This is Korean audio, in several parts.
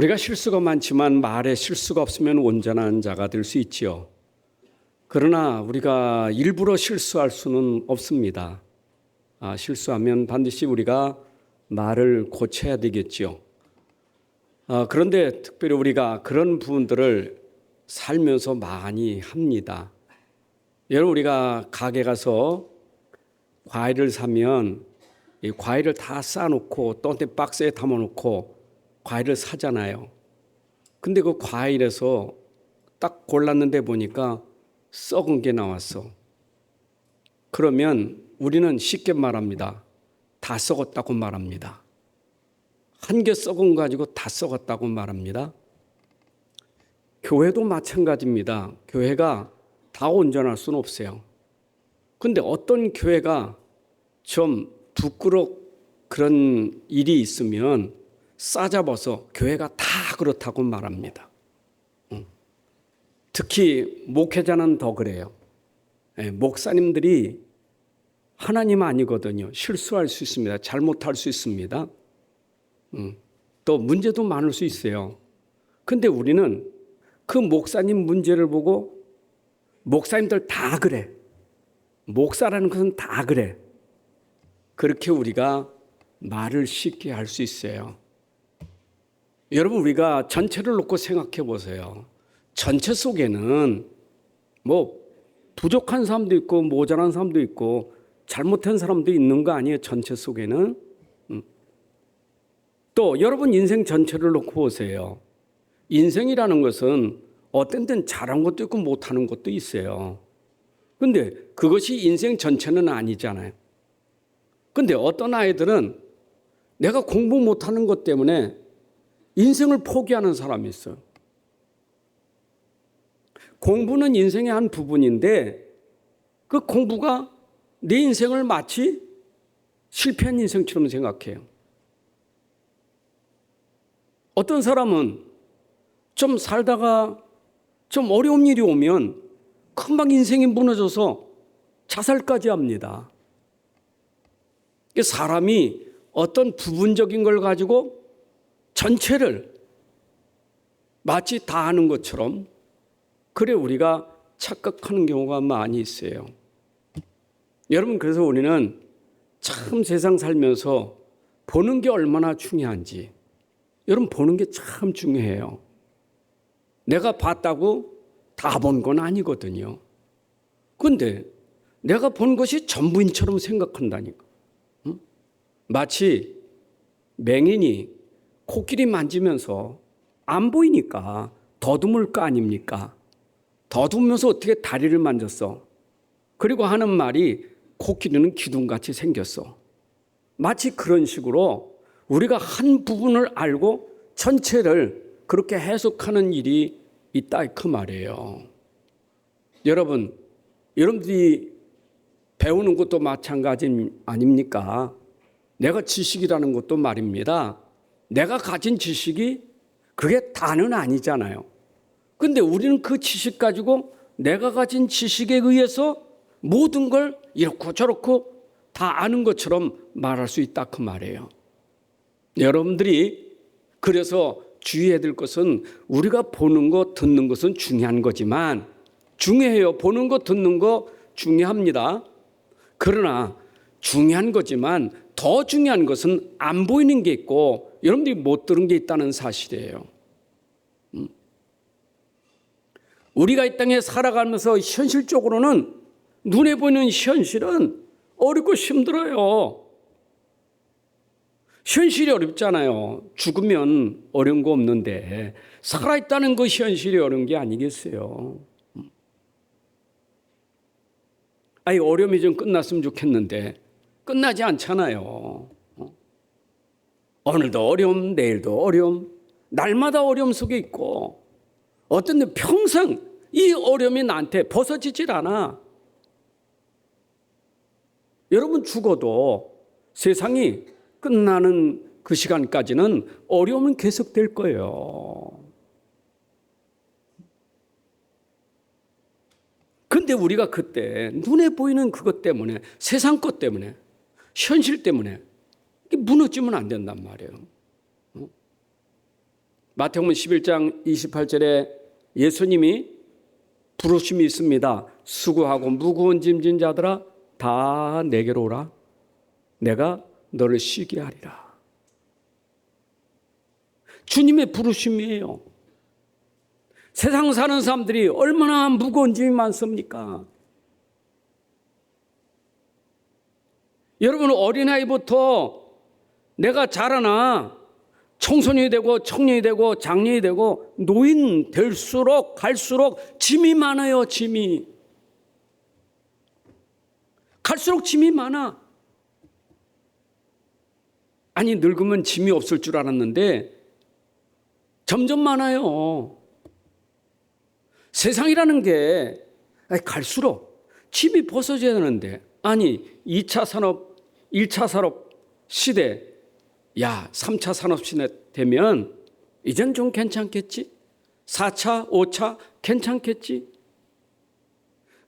우리가 실수가 많지만 말에 실수가 없으면 온전한 자가 될 수 있지요. 그러나 우리가 일부러 실수할 수는 없습니다. 실수하면 반드시 우리가 말을 고쳐야 되겠지요. 그런데 특별히 우리가 그런 부분들을 살면서 많이 합니다. 여러분, 우리가 가게 가서 과일을 사면 이 과일을 다 쌓아놓고 또 박스에 담아놓고 과일을 사잖아요. 근데 그 과일에서 딱 골랐는데 보니까 썩은 게 나왔어. 그러면 우리는 쉽게 말합니다. 다 썩었다고 말합니다. 한 개 썩은 거 가지고 다 썩었다고 말합니다. 교회도 마찬가지입니다. 교회가 다 온전할 수는 없어요. 근데 어떤 교회가 좀 부끄럽 그런 일이 있으면 싸잡아서 교회가 다 그렇다고 말합니다. 특히 목회자는 더 그래요. 목사님들이 하나님 아니거든요. 실수할 수 있습니다. 잘못할 수 있습니다. 또 문제도 많을 수 있어요. 근데 우리는 그 목사님 문제를 보고 목사님들 다 그래. 목사라는 것은 다 그래. 그렇게 우리가 말을 쉽게 할 수 있어요. 여러분, 우리가 전체를 놓고 생각해 보세요. 전체 속에는 뭐 부족한 사람도 있고 모자란 사람도 있고 잘못한 사람도 있는 거 아니에요? 전체 속에는. 또 여러분 인생 전체를 놓고 보세요. 인생이라는 것은 어떤 때는 잘한 것도 있고 못하는 것도 있어요. 근데 그것이 인생 전체는 아니잖아요. 근데 어떤 아이들은 내가 공부 못하는 것 때문에 인생을 포기하는 사람이 있어요. 공부는 인생의 한 부분인데 그 공부가 내 인생을 마치 실패한 인생처럼 생각해요. 어떤 사람은 좀 살다가 좀 어려운 일이 오면 금방 인생이 무너져서 자살까지 합니다. 사람이 어떤 부분적인 걸 가지고 전체를 마치 다 아는 것처럼 그래 우리가 착각하는 경우가 많이 있어요. 여러분, 그래서 우리는 참 세상 살면서 보는 게 얼마나 중요한지, 여러분 보는 게 참 중요해요. 내가 봤다고 다 본 건 아니거든요. 그런데 내가 본 것이 전부인처럼 생각한다니까. 마치 맹인이 코끼리 만지면서 안 보이니까 더듬을 거 아닙니까? 더듬으면서 어떻게 다리를 만졌어? 그리고 하는 말이 코끼리는 기둥같이 생겼어. 마치 그런 식으로 우리가 한 부분을 알고 전체를 그렇게 해석하는 일이 있다 그 말이에요. 여러분들이 배우는 것도 마찬가지 아닙니까? 내가 지식이라는 것도 말입니다. 내가 가진 지식이 그게 다는 아니잖아요. 근데 우리는 그 지식 가지고 내가 가진 지식에 의해서 모든 걸 이렇고 저렇고 다 아는 것처럼 말할 수 있다 그 말이에요. 여러분들이 그래서 주의해야 될 것은 우리가 보는 것, 듣는 것은 중요한 거지만 중요해요. 보는 것, 듣는 거 중요합니다. 그러나 중요한 거지만 더 중요한 것은 안 보이는 게 있고 여러분들이 못 들은 게 있다는 사실이에요. 우리가 이 땅에 살아가면서 현실적으로는 눈에 보이는 현실은 어렵고 힘들어요. 현실이 어렵잖아요. 죽으면 어려운 거 없는데 살아있다는 그 현실이 어려운 게 아니겠어요. 어려움이 좀 끝났으면 좋겠는데 끝나지 않잖아요. 오늘도 어려움, 내일도 어려움, 날마다 어려움 속에 있고 어떤 데 평생 이 어려움이 나한테 벗어지질 않아. 여러분 죽어도 세상이 끝나는 그 시간까지는 어려움은 계속될 거예요. 근데 우리가 그때 눈에 보이는 그것 때문에 세상 것 때문에 현실 때문에 무너지면 안 된단 말이에요. 마태복음 11장 28절에 예수님이 부르심이 있습니다. 수고하고 무거운 짐진 자들아 다 내게로 오라. 내가 너를 쉬게 하리라. 주님의 부르심이에요. 세상 사는 사람들이 얼마나 무거운 짐이 많습니까? 여러분, 어린아이부터 내가 자라나 청소년이 되고 청년이 되고 장년이 되고 노인 될수록 갈수록 짐이 많아요. 짐이 갈수록 짐이 많아. 아니, 늙으면 짐이 없을 줄 알았는데 점점 많아요. 세상이라는 게 갈수록 짐이 벗어져야 되는데, 아니 2차 산업 1차 산업 시대, 야 3차 산업 시대 되면 이젠 좀 괜찮겠지, 4차 5차 괜찮겠지.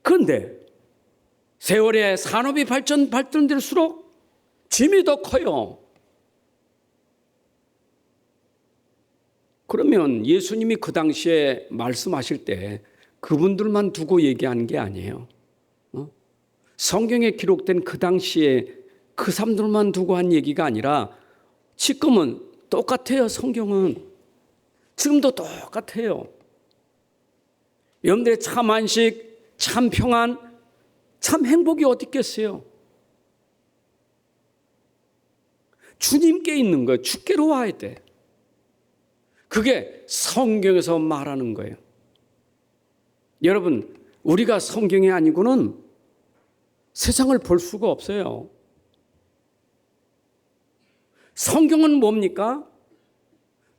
그런데 세월의 산업이 발전될수록 짐이 더 커요. 그러면 예수님이 그 당시에 말씀하실 때 그분들만 두고 얘기하는 게 아니에요. 성경에 기록된 그 당시에 그 사람들만 두고 한 얘기가 아니라 지금은 똑같아요. 성경은 지금도 똑같아요. 여러분들의 참 안식, 참 평안, 참 행복이 어디 있겠어요? 주님께 있는 거예요. 주께로 와야 돼. 그게 성경에서 말하는 거예요. 여러분, 우리가 성경이 아니고는 세상을 볼 수가 없어요. 성경은 뭡니까?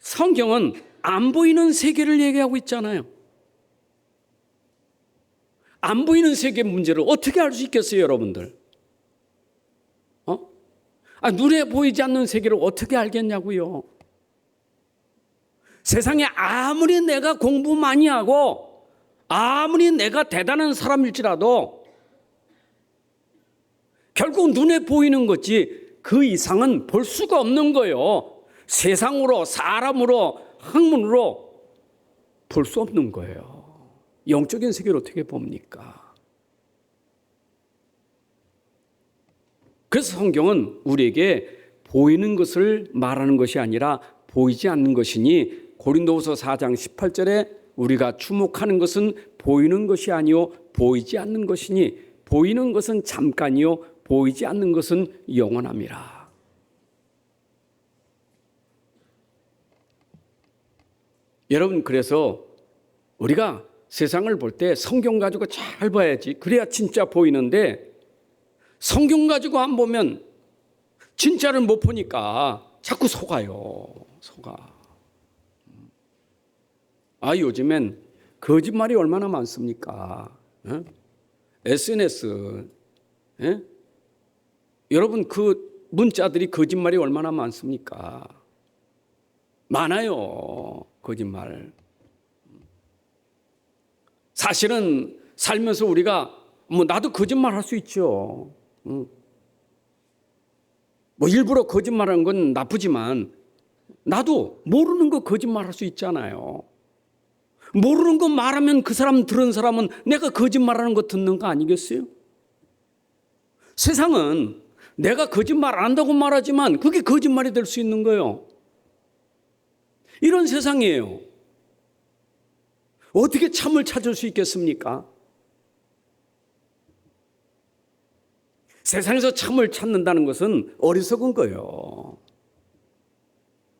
성경은 안 보이는 세계를 얘기하고 있잖아요. 안 보이는 세계 문제를 어떻게 알 수 있겠어요, 여러분들? 눈에 보이지 않는 세계를 어떻게 알겠냐고요. 세상에 아무리 내가 공부 많이 하고 아무리 내가 대단한 사람일지라도 결국 눈에 보이는 거지 그 이상은 볼 수가 없는 거예요. 세상으로, 사람으로, 학문으로 볼 수 없는 거예요. 영적인 세계를 어떻게 봅니까? 그래서 성경은 우리에게 보이는 것을 말하는 것이 아니라 보이지 않는 것이니, 고린도후서 4장 18절에 우리가 주목하는 것은 보이는 것이 아니요 보이지 않는 것이니 보이는 것은 잠깐이요 보이지 않는 것은 영원함이라. 여러분, 그래서 우리가 세상을 볼 때 성경 가지고 잘 봐야지. 그래야 진짜 보이는데 성경 가지고 안 보면 진짜를 못 보니까 자꾸 속아요. 속아. 요즘엔 거짓말이 얼마나 많습니까? SNS. 여러분, 그 문자들이 거짓말이 얼마나 많습니까? 많아요. 거짓말. 사실은 살면서 우리가 나도 거짓말 할 수 있죠. 일부러 거짓말하는 건 나쁘지만 나도 모르는 거 거짓말 할 수 있잖아요. 모르는 거 말하면 그 사람 들은 사람은 내가 거짓말하는 거 듣는 거 아니겠어요? 세상은 내가 거짓말 안 한다고 말하지만 그게 거짓말이 될 수 있는 거예요. 이런 세상이에요. 어떻게 참을 찾을 수 있겠습니까? 세상에서 참을 찾는다는 것은 어리석은 거예요.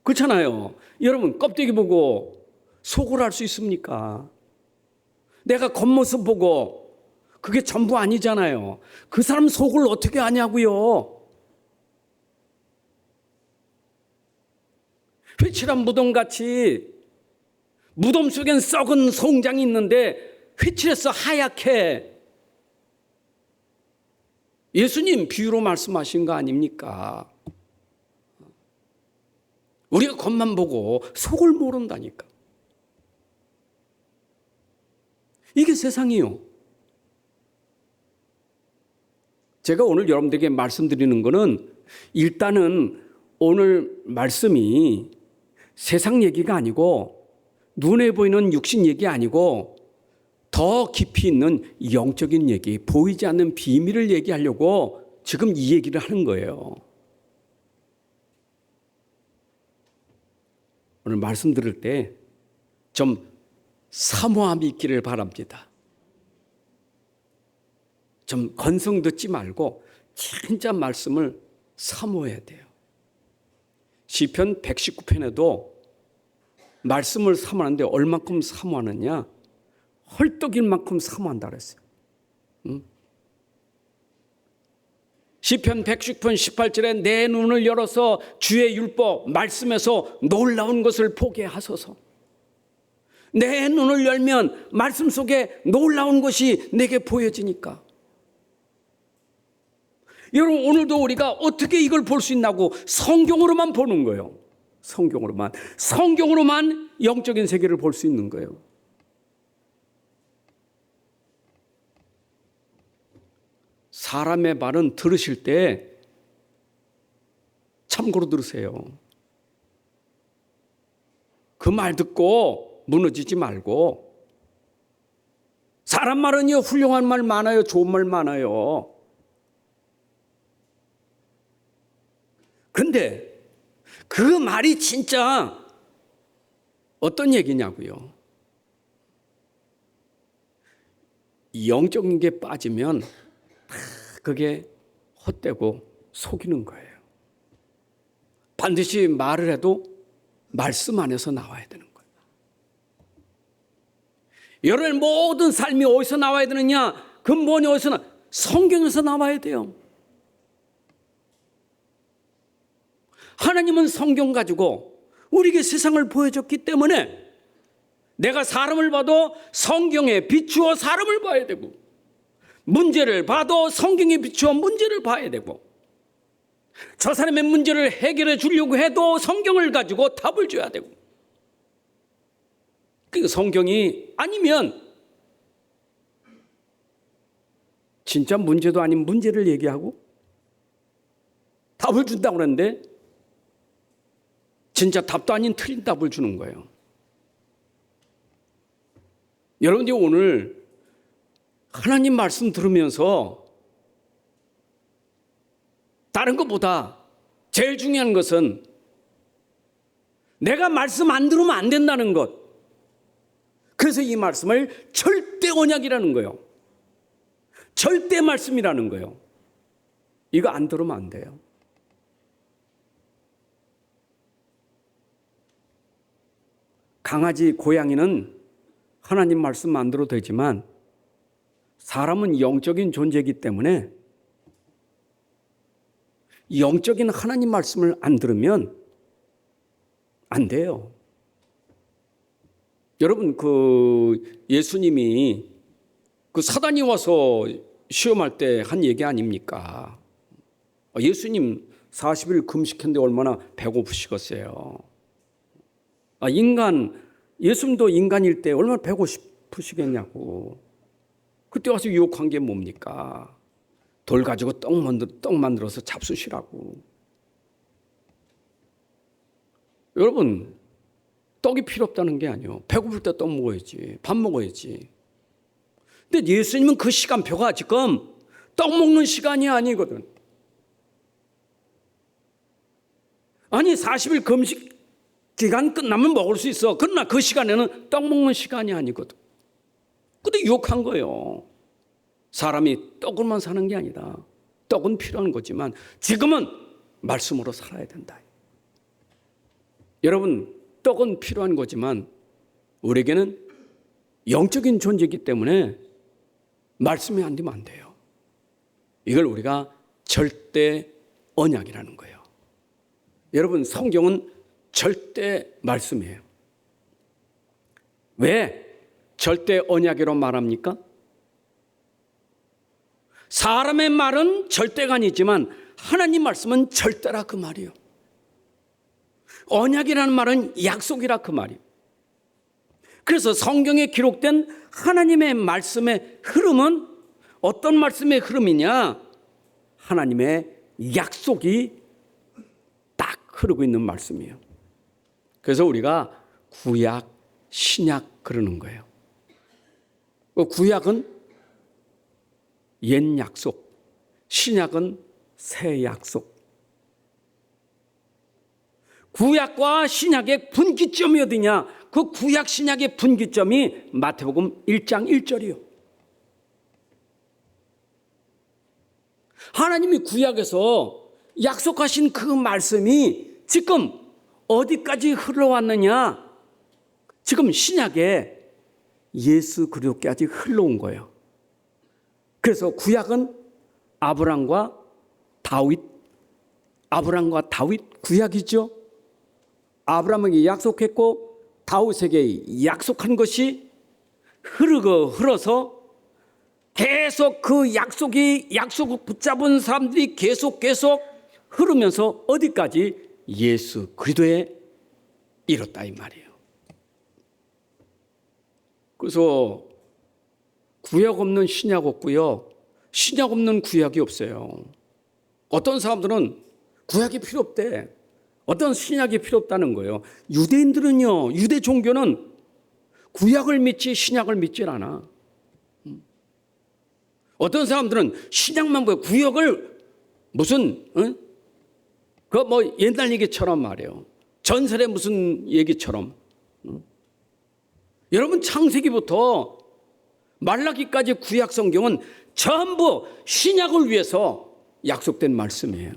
그렇잖아요. 여러분, 껍데기 보고 속을 알 수 있습니까? 내가 겉모습 보고 그게 전부 아니잖아요. 그 사람 속을 어떻게 아냐고요. 회칠한 무덤같이 무덤 속엔 썩은 송장이 있는데 회칠해서 하얗게 예수님 비유로 말씀하신 거 아닙니까? 우리가 겉만 보고 속을 모른다니까. 이게 세상이요. 제가 오늘 여러분들에게 말씀드리는 거는 일단은 오늘 말씀이 세상 얘기가 아니고 눈에 보이는 육신 얘기 아니고 더 깊이 있는 영적인 얘기, 보이지 않는 비밀을 얘기하려고 지금 이 얘기를 하는 거예요. 오늘 말씀 들을 때 좀 사모함이 있기를 바랍니다. 좀 건성 듣지 말고 진짜 말씀을 사모해야 돼요. 시편 119편에도 말씀을 사모하는데 얼만큼 사모하느냐? 헐떡일 만큼 사모한다 그랬어요. 시편 119편 18절에 내 눈을 열어서 주의 율법 말씀에서 놀라운 것을 보게 하소서. 내 눈을 열면 말씀 속에 놀라운 것이 내게 보여지니까. 여러분, 오늘도 우리가 어떻게 이걸 볼 수 있나고 성경으로만 보는 거예요. 성경으로만 영적인 세계를 볼 수 있는 거예요. 사람의 말은 들으실 때 참고로 들으세요. 그 말 듣고 무너지지 말고. 사람 말은요, 훌륭한 말 많아요. 좋은 말 많아요. 근데 그 말이 진짜 어떤 얘기냐고요. 영적인 게 빠지면 그게 헛되고 속이는 거예요. 반드시 말을 해도 말씀 안에서 나와야 되는 거예요. 여러분의 모든 삶이 어디서 나와야 되느냐? 근본이 어디서 성경에서 나와야 돼요. 하나님은 성경 가지고 우리에게 세상을 보여줬기 때문에 내가 사람을 봐도 성경에 비추어 사람을 봐야 되고, 문제를 봐도 성경에 비추어 문제를 봐야 되고, 저 사람의 문제를 해결해 주려고 해도 성경을 가지고 답을 줘야 되고. 그 성경이 아니면 진짜 문제도 아닌 문제를 얘기하고 답을 준다고 그러는데 진짜 답도 아닌 틀린 답을 주는 거예요. 여러분들이 오늘 하나님 말씀 들으면서 다른 것보다 제일 중요한 것은 내가 말씀 안 들으면 안 된다는 것. 그래서 이 말씀을 절대 언약이라는 거예요. 절대 말씀이라는 거예요. 이거 안 들으면 안 돼요. 강아지, 고양이는 하나님 말씀 안 들어도 되지만 사람은 영적인 존재이기 때문에 영적인 하나님 말씀을 안 들으면 안 돼요. 여러분, 예수님이 사단이 와서 시험할 때 한 얘기 아닙니까? 예수님 40일 금식했는데 얼마나 배고프시겠어요. 예수님도 인간일 때 얼마나 배고프시겠냐고. 그때 와서 유혹한 게 뭡니까? 돌 가지고 떡 만들어서 잡수시라고. 여러분, 떡이 필요 없다는 게 아니에요. 배고플 때 떡 먹어야지. 밥 먹어야지. 근데 예수님은 그 시간표가 지금 떡 먹는 시간이 아니거든. 아니, 40일 금식 기간 끝나면 먹을 수 있어. 그러나 그 시간에는 떡 먹는 시간이 아니거든. 근데 유혹한 거예요. 사람이 떡으로만 사는 게 아니라 떡은 필요한 거지만 지금은 말씀으로 살아야 된다. 여러분, 떡은 필요한 거지만 우리에게는 영적인 존재이기 때문에 말씀이 안 되면 안 돼요. 이걸 우리가 절대 언약이라는 거예요. 여러분, 성경은 절대 말씀이에요. 왜 절대 언약이라고 말합니까? 사람의 말은 절대가 아니지만 하나님 말씀은 절대라 그 말이에요. 언약이라는 말은 약속이라 그 말이에요. 그래서 성경에 기록된 하나님의 말씀의 흐름은 어떤 말씀의 흐름이냐? 하나님의 약속이 딱 흐르고 있는 말씀이에요. 그래서 우리가 구약, 신약 그러는 거예요. 구약은 옛 약속, 신약은 새 약속. 구약과 신약의 분기점이 어디냐? 그 구약 신약의 분기점이 마태복음 1장 1절이요. 하나님이 구약에서 약속하신 그 말씀이 지금 어디까지 흘러왔느냐? 지금 신약에 예수 그리스도까지 흘러온 거예요. 그래서 구약은 아브람과 다윗 구약이죠. 아브람에게 약속했고 다윗에게 약속한 것이 흘러서 계속 그 약속을 붙잡은 사람들이 계속 흐르면서 어디까지? 예수 그리스도에 이뤘다 이 말이에요. 그래서 구약 없는 신약 없고요. 신약 없는 구약이 없어요. 어떤 사람들은 구약이 필요 없대. 어떤 신약이 필요 없다는 거예요. 유대인들은요, 유대 종교는 구약을 믿지 신약을 믿질 않아. 어떤 사람들은 신약만 보여. 구약을 무슨 그 뭐 옛날 얘기처럼 말이에요. 전설의 무슨 얘기처럼. 여러분 창세기부터 말라기까지 구약 성경은 전부 신약을 위해서 약속된 말씀이에요.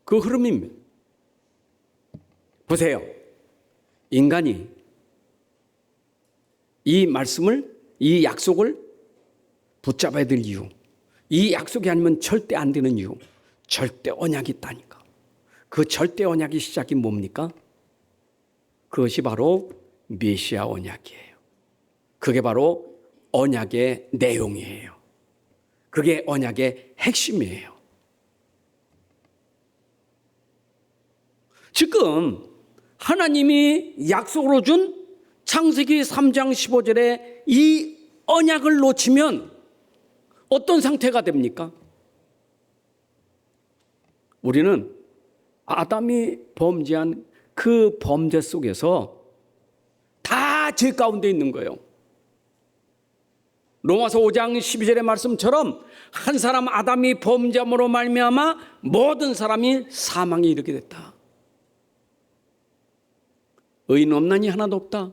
그 흐름입니다. 보세요. 인간이 이 말씀을, 이 약속을 붙잡아야 될 이유, 이 약속이 아니면 절대 안 되는 이유, 절대 언약이 있다니까. 그 절대 언약의 시작이 뭡니까? 그것이 바로 메시아 언약이에요. 그게 바로 언약의 내용이에요. 그게 언약의 핵심이에요. 지금 하나님이 약속으로 준 창세기 3장 15절에 이 언약을 놓치면 어떤 상태가 됩니까? 우리는 아담이 범죄한 그 범죄 속에서 다 죄 가운데 있는 거예요. 로마서 5장 12절의 말씀처럼 한 사람 아담이 범죄함으로 말미암아 모든 사람이 사망에 이르게 됐다. 의인 없나니 하나도 없다.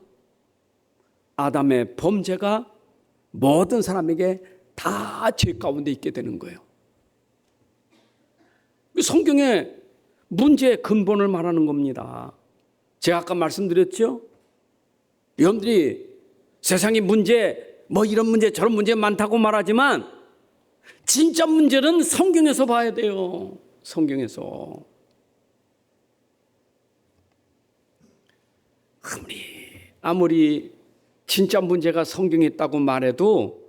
아담의 범죄가 모든 사람에게 다 죄 가운데 있게 되는 거예요. 성경의 문제의 근본을 말하는 겁니다. 제가 아까 말씀드렸죠? 여러분들이 세상의 문제, 뭐 이런 문제 저런 문제 많다고 말하지만 진짜 문제는 성경에서 봐야 돼요. 성경에서. 아무리 진짜 문제가 성경에 있다고 말해도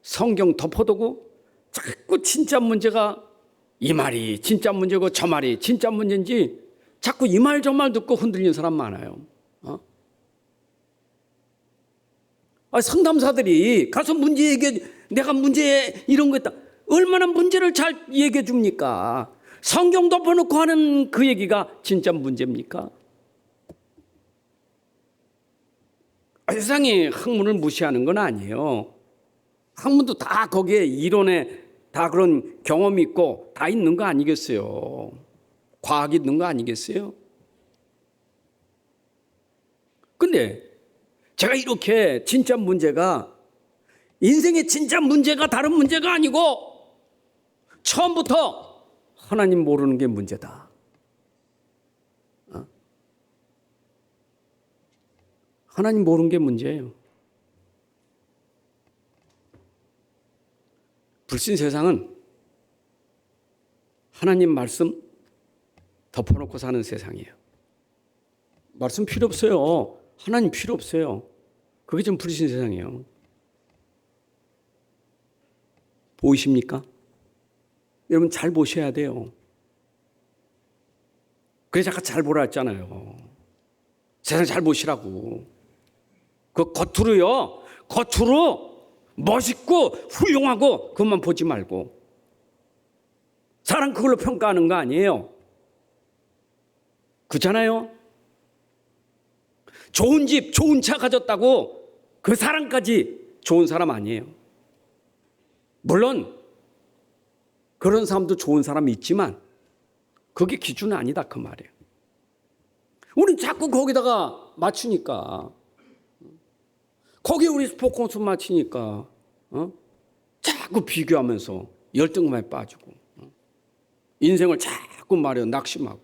성경 덮어두고 자꾸 진짜 문제가 이 말이 진짜 문제고 저 말이 진짜 문제인지 자꾸 이 말 저 말 듣고 흔들리는 사람 많아요. 상담사들이 가서 문제 얘기해, 내가 문제 이런 거 했다. 얼마나 문제를 잘 얘기해 줍니까? 성경 덮어놓고 하는 그 얘기가 진짜 문제입니까? 세상이 학문을 무시하는 건 아니에요. 학문도 다 거기에 이론에 다 그런 경험이 있고 다 있는 거 아니겠어요? 과학이 있는 거 아니겠어요? 근데 제가 이렇게 진짜 문제가 인생의 진짜 문제가 다른 문제가 아니고 처음부터 하나님 모르는 게 문제다. 하나님 모르는 게 문제예요. 불신 세상은 하나님 말씀 덮어놓고 사는 세상이에요. 말씀 필요 없어요. 하나님 필요 없어요. 그게 좀 불신 세상이에요. 보이십니까? 여러분 잘 보셔야 돼요. 그래서 아까 잘 보라 했잖아요. 세상 잘 보시라고. 그 겉으로 멋있고 훌륭하고 그것만 보지 말고 사람 그걸로 평가하는 거 아니에요. 그렇잖아요. 좋은 집, 좋은 차 가졌다고 그 사람까지 좋은 사람 아니에요. 물론 그런 사람도 좋은 사람이 있지만 그게 기준은 아니다 그 말이에요. 우린 자꾸 거기다가 맞추니까, 거기에 우리 스포콘스 맞추니까 자꾸 비교하면서 열등감에 빠지고, 인생을 자꾸 말해요. 낙심하고.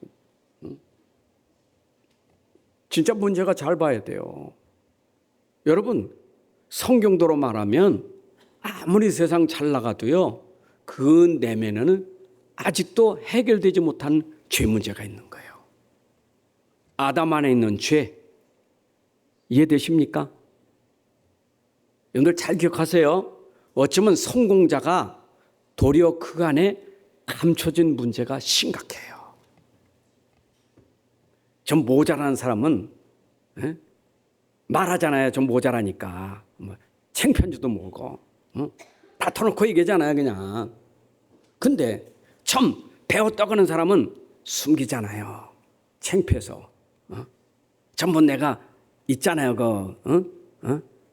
진짜 문제가 잘 봐야 돼요. 여러분, 성경도로 말하면 아무리 세상 잘 나가도요, 그 내면에는 아직도 해결되지 못한 죄 문제가 있는 거예요. 아담 안에 있는 죄. 이해되십니까? 여러분들 잘 기억하세요. 어쩌면 성공자가 도리어 그 안에 감춰진 문제가 심각해요. 좀 모자라는 사람은 말하잖아요. 좀 모자라니까. 창피한지도 모르고 다 터놓고 얘기하잖아요. 그냥. 근데 좀 배웠다고 하는 사람은 숨기잖아요. 창피해서. 전부 내가 있잖아요.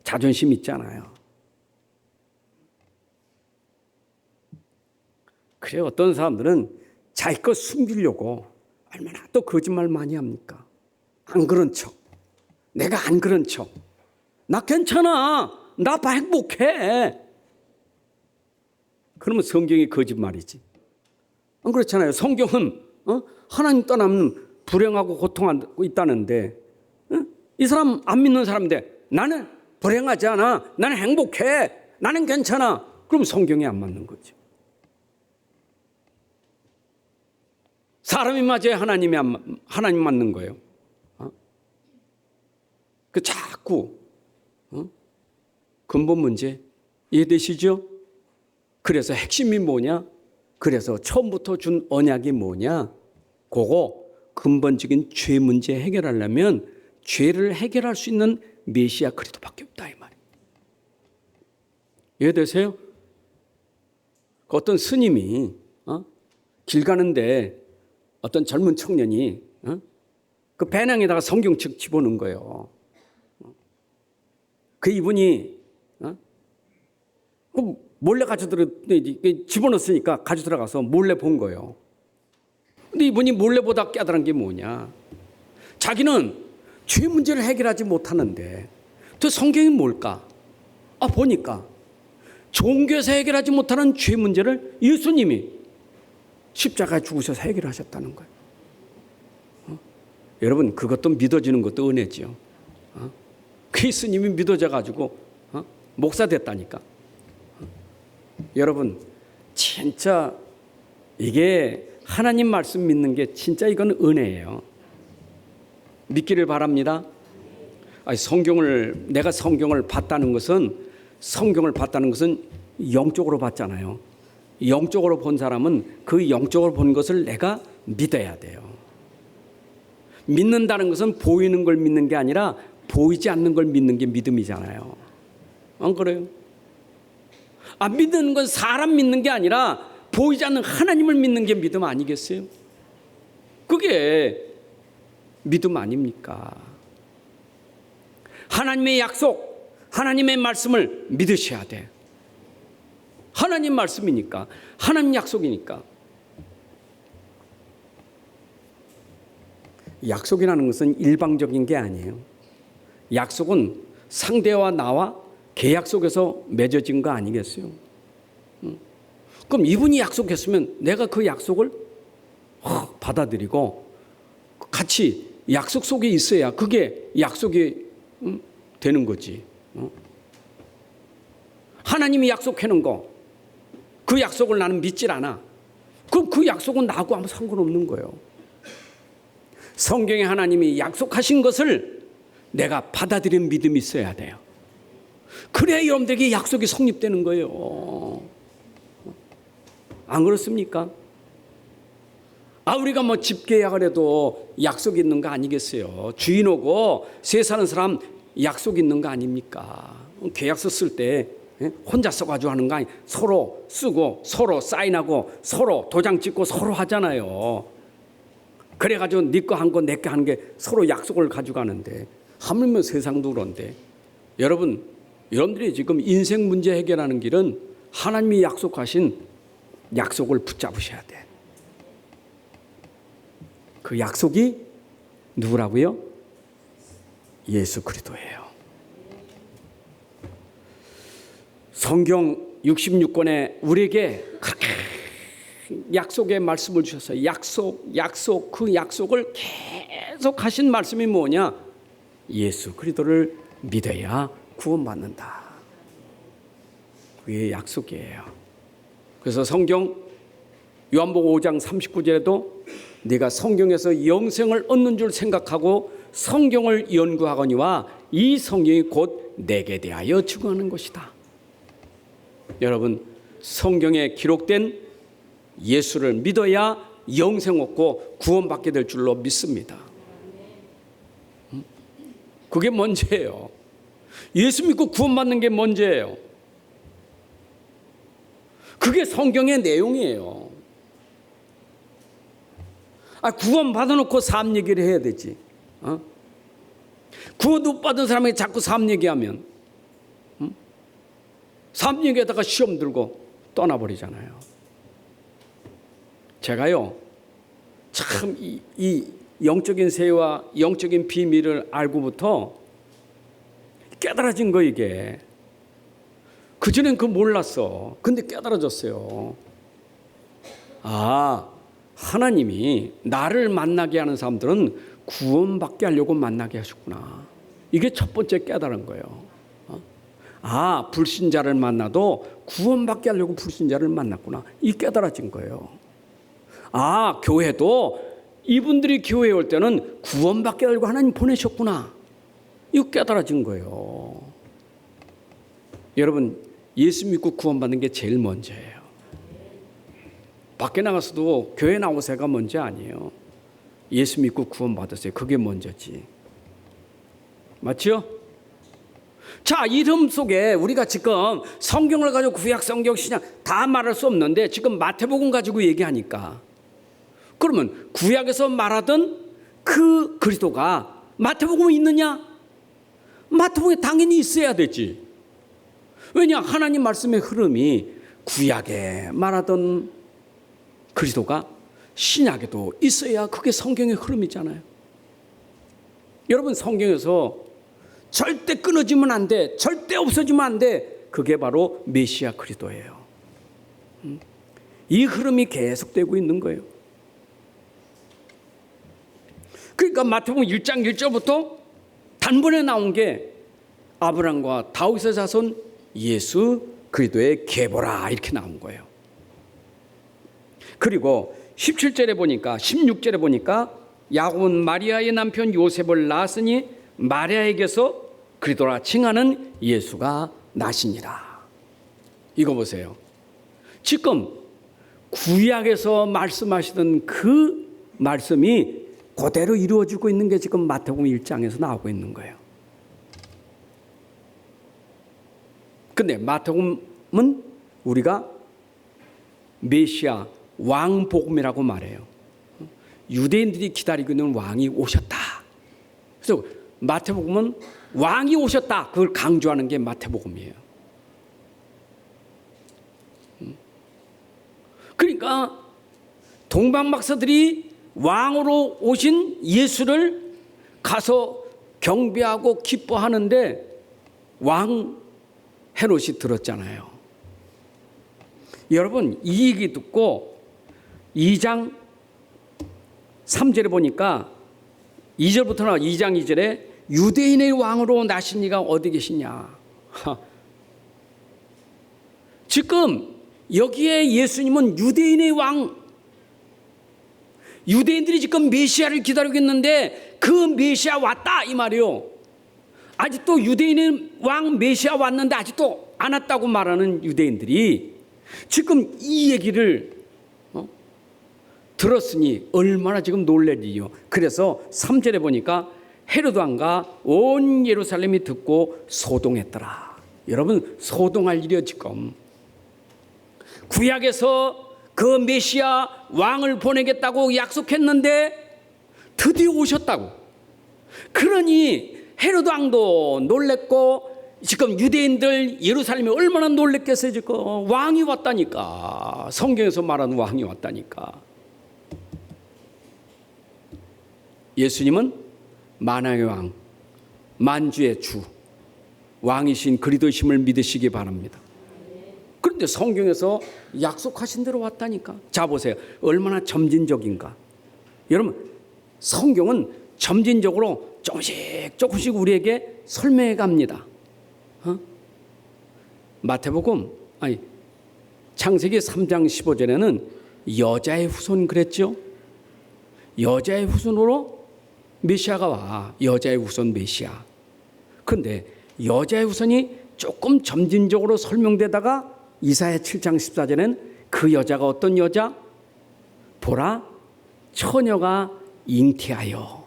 자존심 있잖아요. 그래, 어떤 사람들은 자기 거 숨기려고 얼마나 또 거짓말 많이 합니까? 안 그런 척. 내가 안 그런 척. 나 괜찮아. 나 봐 행복해. 그러면 성경이 거짓말이지. 안 그렇잖아요. 성경은 하나님 떠나면 불행하고 고통하고 있다는데, 이 사람 안 믿는 사람인데 나는 불행하지 않아. 나는 행복해. 나는 괜찮아. 그럼 성경이 안 맞는 거죠. 사람이 맞아야 하나님 맞는 거예요. 그 자꾸 근본 문제 이해되시죠? 그래서 핵심이 뭐냐? 그래서 처음부터 준 언약이 뭐냐? 그거 근본적인 죄 문제 해결하려면 죄를 해결할 수 있는 메시아 그리스도밖에 없다 이 말이에요. 이해되세요? 어떤 스님이 길 가는데 어떤 젊은 청년이 그 배낭에다가 성경책 집어넣은 거예요. 그 이분이 몰래 집어넣었으니까 가져 들어가서 몰래 본 거예요. 근데 이분이 몰래 보다 깨달은 게 뭐냐? 자기는 죄 문제를 해결하지 못하는데 또 성경이 뭘까? 보니까 종교에서 해결하지 못하는 죄 문제를 예수님이 십자가에 죽으셔서 해결하셨다는 거예요. 여러분, 그것도 믿어지는 것도 은혜지요. 그 예수님이 믿어져가지고 목사 됐다니까. 여러분, 진짜 이게 하나님 말씀 믿는 게 진짜 이건 은혜예요. 믿기를 바랍니다. 내가 성경을 봤다는 것은 영적으로 봤잖아요. 영적으로 본 사람은 그 영적으로 본 것을 내가 믿어야 돼요. 믿는다는 것은 보이는 걸 믿는 게 아니라 보이지 않는 걸 믿는 게 믿음이잖아요. 안 그래요? 믿는 건 사람 믿는 게 아니라 보이지 않는 하나님을 믿는 게 믿음 아니겠어요? 그게 믿음 아닙니까? 하나님의 약속, 하나님의 말씀을 믿으셔야 돼. 하나님 말씀이니까, 하나님 약속이니까. 약속이라는 것은 일방적인 게 아니에요. 약속은 상대와 나와 계약 속에서 맺어진 거 아니겠어요? 그럼 이분이 약속했으면 내가 그 약속을 받아들이고 같이 약속 속에 있어야 그게 약속이 되는 거지. 하나님이 약속해놓은 거, 그 약속을 나는 믿질 않아. 그럼 그 약속은 나하고 아무 상관없는 거예요. 성경에 하나님이 약속하신 것을 내가 받아들이는 믿음이 있어야 돼요. 그래야 여러분들에게 약속이 성립되는 거예요. 안 그렇습니까? 우리가 집 계약을 해도 약속이 있는 거 아니겠어요? 주인 오고 세 사는 사람 약속 있는 거 아닙니까? 계약서 쓸 때 혼자 써가지고 하는 거 아니, 서로 쓰고 서로 사인하고 서로 도장 찍고 서로 하잖아요. 그래가지고 네 거 한 거 내 거 하는 게 서로 약속을 가져가는데, 하물며 세상도 그런데, 여러분들이 지금 인생 문제 해결하는 길은 하나님이 약속하신 약속을 붙잡으셔야 돼. 그 약속이 누구라고요? 예수 그리스도예요. 성경 66권에 우리에게 그렇게 약속의 말씀을 주셨어요. 약속, 그 약속을 계속 하신 말씀이 뭐냐? 예수 그리스도를 믿어야 구원받는다. 그게 약속이에요. 그래서 성경 요한복음 5장 39절에도 네가 성경에서 영생을 얻는 줄 생각하고 성경을 연구하거니와 이 성경이 곧 내게 대하여 증거하는 것이다. 여러분, 성경에 기록된 예수를 믿어야 영생 얻고 구원받게 될 줄로 믿습니다. 그게 문제예요. 예수 믿고 구원받는 게 문제예요. 그게 성경의 내용이에요. 구원 받아놓고 삶 얘기를 해야 되지. 구원 못 받은 사람에게 자꾸 삶 얘기하면 삶 얘기하다가 시험 들고 떠나버리잖아요. 제가요, 참 이 영적인 세와 영적인 비밀을 알고부터 깨달아진 거 이게. 그전엔 그거 몰랐어. 근데 깨달아졌어요. 하나님이 나를 만나게 하는 사람들은 구원받게 하려고 만나게 하셨구나. 이게 첫 번째 깨달은 거예요. 불신자를 만나도 구원받게 하려고 불신자를 만났구나. 이 깨달아진 거예요. 교회도 이분들이 교회에 올 때는 구원받게 하려고 하나님 보내셨구나. 이거 깨달아진 거예요. 여러분, 예수 믿고 구원받는 게 제일 먼저예요. 밖에 나가서도 교회 나오세요가 먼저 아니에요. 예수 믿고 구원받으세요. 그게 먼저지. 맞죠? 자, 이름 속에 우리가 지금 성경을 가지고 구약 성경 신약 다 말할 수 없는데 지금 마태복음 가지고 얘기하니까, 그러면 구약에서 말하던 그 그리스도가 마태복음에 있느냐? 마태복음에 당연히 있어야 되지. 왜냐? 하나님 말씀의 흐름이 구약에 말하던 그리스도가 신약에도 있어야 그게 성경의 흐름이잖아요. 여러분, 성경에서 절대 끊어지면 안 돼, 절대 없어지면 안 돼. 그게 바로 메시아 그리스도예요. 이 흐름이 계속되고 있는 거예요. 그러니까 마태복음 1장 1절부터 단번에 나온 게 아브라함과 다윗의 자손 예수 그리스도의 계보라, 이렇게 나온 거예요. 그리고 17절에 보니까, 16절에 보니까 야곱은 마리아의 남편 요셉을 낳았으니 마리아에게서 그리스도라 칭하는 예수가 나시니라. 이거 보세요. 지금 구약에서 말씀하시던 그 말씀이 그대로 이루어지고 있는 게 지금 마태복음 1장에서 나오고 있는 거예요. 근데 마태복음은 우리가 메시아 왕복음이라고 말해요. 유대인들이 기다리고 있는 왕이 오셨다. 그래서 마태복음은 왕이 오셨다, 그걸 강조하는 게 마태복음이에요. 그러니까 동방박사들이 왕으로 오신 예수를 가서 경배하고 기뻐하는데 왕 헤롯이 들었잖아요. 여러분, 이 얘기 듣고 2장 3절에 보니까 2절부터 나와 2장 2절에 유대인의 왕으로 나신 이가 어디 계시냐. 지금 여기에 예수님은 유대인의 왕, 유대인들이 지금 메시아를 기다리고 있는데 그 메시아 왔다 이 말이요. 아직도 유대인의 왕 메시아 왔는데 아직도 안 왔다고 말하는 유대인들이 지금 이 얘기를 들었으니 얼마나 지금 놀랄지요. 그래서 3절에 보니까 헤롯 왕과 온 예루살렘이 듣고 소동했더라. 여러분 소동할 일이요 지금. 구약에서 그 메시아 왕을 보내겠다고 약속했는데 드디어 오셨다고. 그러니 헤롯 왕도 놀랬고 지금 유대인들 예루살렘이 얼마나 놀랬겠어요. 지금 왕이 왔다니까. 성경에서 말하는 왕이 왔다니까. 예수님은 만왕의 왕, 만주의 주, 왕이신 그리스도심을 믿으시기 바랍니다. 그런데 성경에서 약속하신 대로 왔다니까. 자 보세요. 얼마나 점진적인가. 여러분 성경은 점진적으로 조금씩 우리에게 설명해 갑니다. 마태복음 창세기 3장 15절에는 여자의 후손 그랬죠. 여자의 후손으로 메시아가 와. 여자의 후손 메시아. 그런데 여자의 후손이 조금 점진적으로 설명되다가 이사야 7장 14절에는 그 여자가 어떤 여자? 보라 처녀가 잉태하여.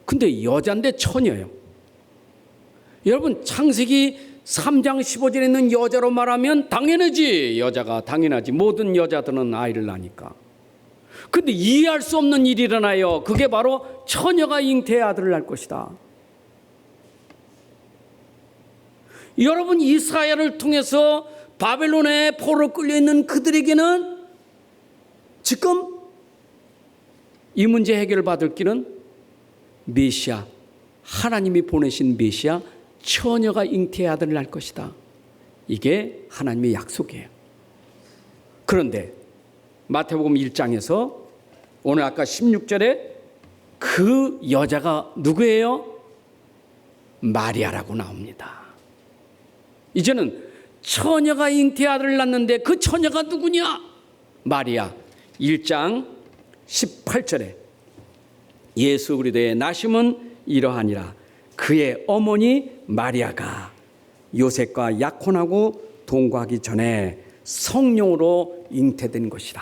근데 여자인데 처녀예요. 여러분 창세기 3장 15절에 있는 여자로 말하면 당연하지. 여자가 당연하지. 모든 여자들은 아이를 낳으니까. 근데 이해할 수 없는 일이 일어나요. 그게 바로 처녀가 잉태의 아들을 낳을 것이다. 여러분 이스라엘을 통해서 바벨론의 포로 끌려있는 그들에게는 지금 이 문제 해결을 받을 길은 메시아, 하나님이 보내신 메시아 처녀가 잉태의 아들을 낳을 것이다. 이게 하나님의 약속이에요. 그런데 마태복음 1장에서 오늘 아까 16절에 그 여자가 누구예요? 마리아라고 나옵니다. 이제는 처녀가 잉태의 아들을 낳는데 그 처녀가 누구냐? 마리아. 1장 18절에 예수 그리스도의 나심은 이러하니라. 그의 어머니 마리아가 요셉과 약혼하고 동거하기 전에 성령으로 잉태된 것이다.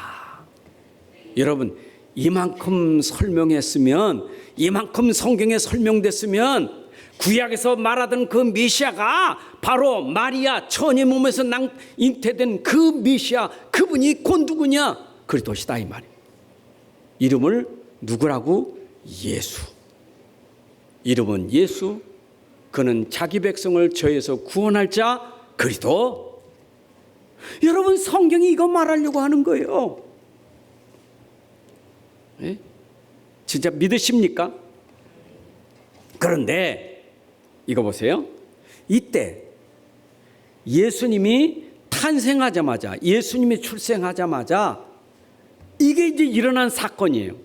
여러분 이만큼 설명했으면, 이만큼 성경에 설명됐으면 구약에서 말하던 그 메시아가 바로 마리아 처녀의 몸에서 잉태된 그 메시아, 그분이 곧 누구냐? 그리스도시다 이 말이에요. 이름을 누구라고? 예수. 이름은 예수. 그는 자기 백성을 죄에서 구원할 자 그리스도. 여러분 성경이 이거 말하려고 하는 거예요. 네? 진짜 믿으십니까? 그런데 이거 보세요. 이때 예수님이 탄생하자마자, 예수님이 출생하자마자 이게 이제 일어난 사건이에요.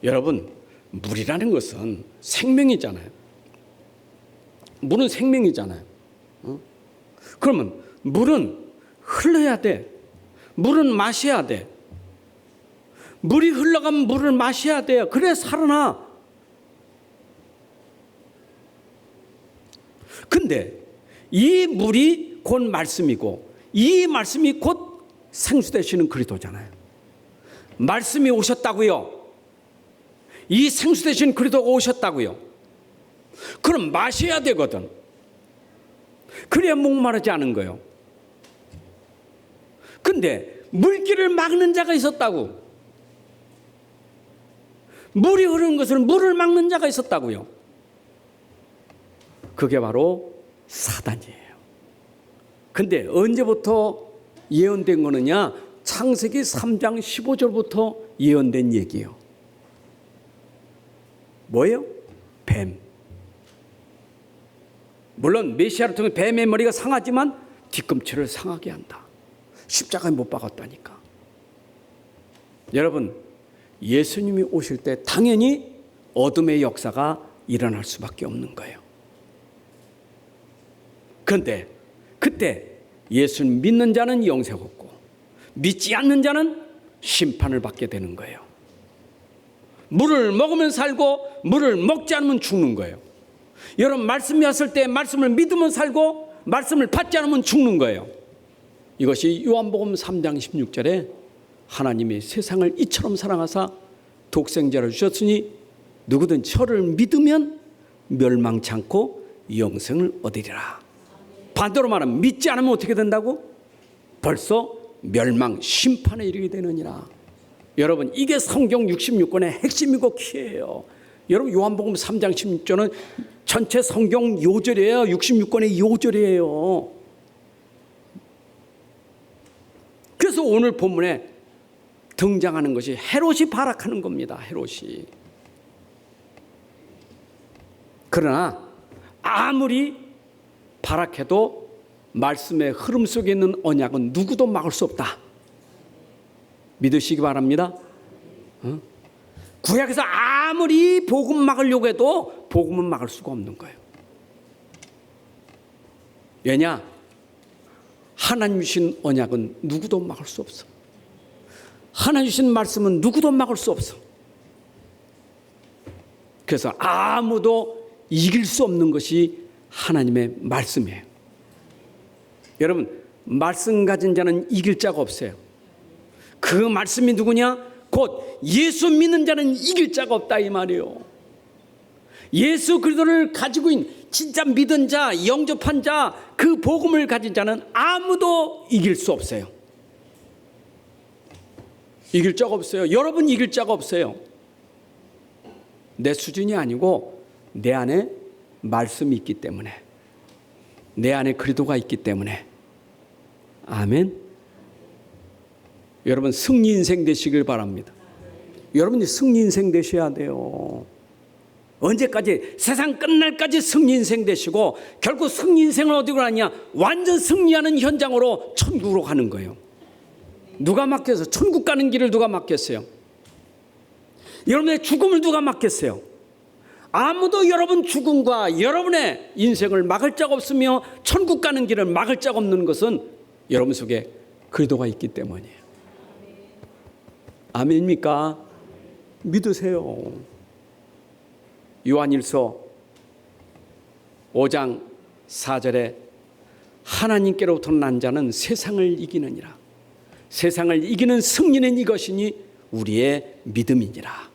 여러분 물이라는 것은 생명이잖아요. 물은 생명이잖아요. 그러면 물은 흘러야 돼. 물은 마셔야 돼. 물이 흘러가면 물을 마셔야 돼요. 그래 살아나. 근데 이 물이 곧 말씀이고 이 말씀이 곧 생수 되시는 그리스도잖아요. 말씀이 오셨다고요. 이 생수 되신 그리스도가 오셨다고요. 그럼 마셔야 되거든. 그래야 목마르지 않은 거예요. 근데 물길을 막는 자가 있었다고. 물이 흐르는 것을 물을 막는 자가 있었다고요. 그게 바로 사단이에요. 근데 언제부터 예언된 거느냐? 창세기 3장 15절부터 예언된 얘기예요. 뭐예요? 뱀. 물론 메시아를 통해 뱀의 머리가 상하지만 뒤꿈치를 상하게 한다. 십자가에 못 박았다니까. 여러분 예수님이 오실 때 당연히 어둠의 역사가 일어날 수밖에 없는 거예요. 그런데 그때 예수를 믿는 자는 영생 얻고 믿지 않는 자는 심판을 받게 되는 거예요. 물을 먹으면 살고 물을 먹지 않으면 죽는 거예요. 여러분 말씀이 왔을 때 말씀을 믿으면 살고 말씀을 받지 않으면 죽는 거예요. 이것이 요한복음 3장 16절에 하나님이 세상을 이처럼 사랑하사 독생자를 주셨으니 누구든 저를 믿으면 멸망치 않고 영생을 얻으리라. 반대로 말하면 믿지 않으면 어떻게 된다고? 벌써 멸망 심판에 이르게 되느니라. 여러분, 이게 성경 66권의 핵심이고 키예요. 여러분, 요한복음 3장 16절은 전체 성경 요절이에요. 66권의 요절이에요. 그래서 오늘 본문에 등장하는 것이 헤롯이 발악하는 겁니다. 헤롯이. 그러나 아무리 발악해도 말씀의 흐름 속에 있는 언약은 누구도 막을 수 없다. 믿으시기 바랍니다. 구약에서 아무리 복음 막으려고 해도 복음은 막을 수가 없는 거예요. 왜냐? 하나님 주신 언약은 누구도 막을 수 없어. 하나님 주신 말씀은 누구도 막을 수 없어. 그래서 아무도 이길 수 없는 것이 하나님의 말씀이에요. 여러분, 말씀 가진 자는 이길 자가 없어요. 그 말씀이 누구냐? 곧 예수 믿는 자는 이길 자가 없다 이 말이에요. 예수 그리스도를 가지고 있는 진짜 믿은 자, 영접한 자, 그 복음을 가진 자는 아무도 이길 수 없어요. 이길 자가 없어요. 여러분 이길 자가 없어요. 내 수준이 아니고 내 안에 말씀이 있기 때문에, 내 안에 그리스도가 있기 때문에. 아멘. 여러분 승리 인생 되시길 바랍니다. 여러분이 승리 인생 되셔야 돼요. 언제까지? 세상 끝날까지 승리 인생 되시고 결국 승리 인생은 어디로 가냐? 완전 승리하는 현장으로 천국으로 가는 거예요. 누가 맡겼어요? 천국 가는 길을 누가 맡겼어요? 여러분의 죽음을 누가 맡겼어요? 아무도 여러분 죽음과 여러분의 인생을 막을 자가 없으며 천국 가는 길을 막을 자가 없는 것은 여러분 속에 그리스도가 있기 때문이에요. 아멘입니까? 믿으세요. 요한일서 5장 4절에 하나님께로부터 난 자는 세상을 이기느니라. 세상을 이기는 승리는 이것이니 우리의 믿음이니라.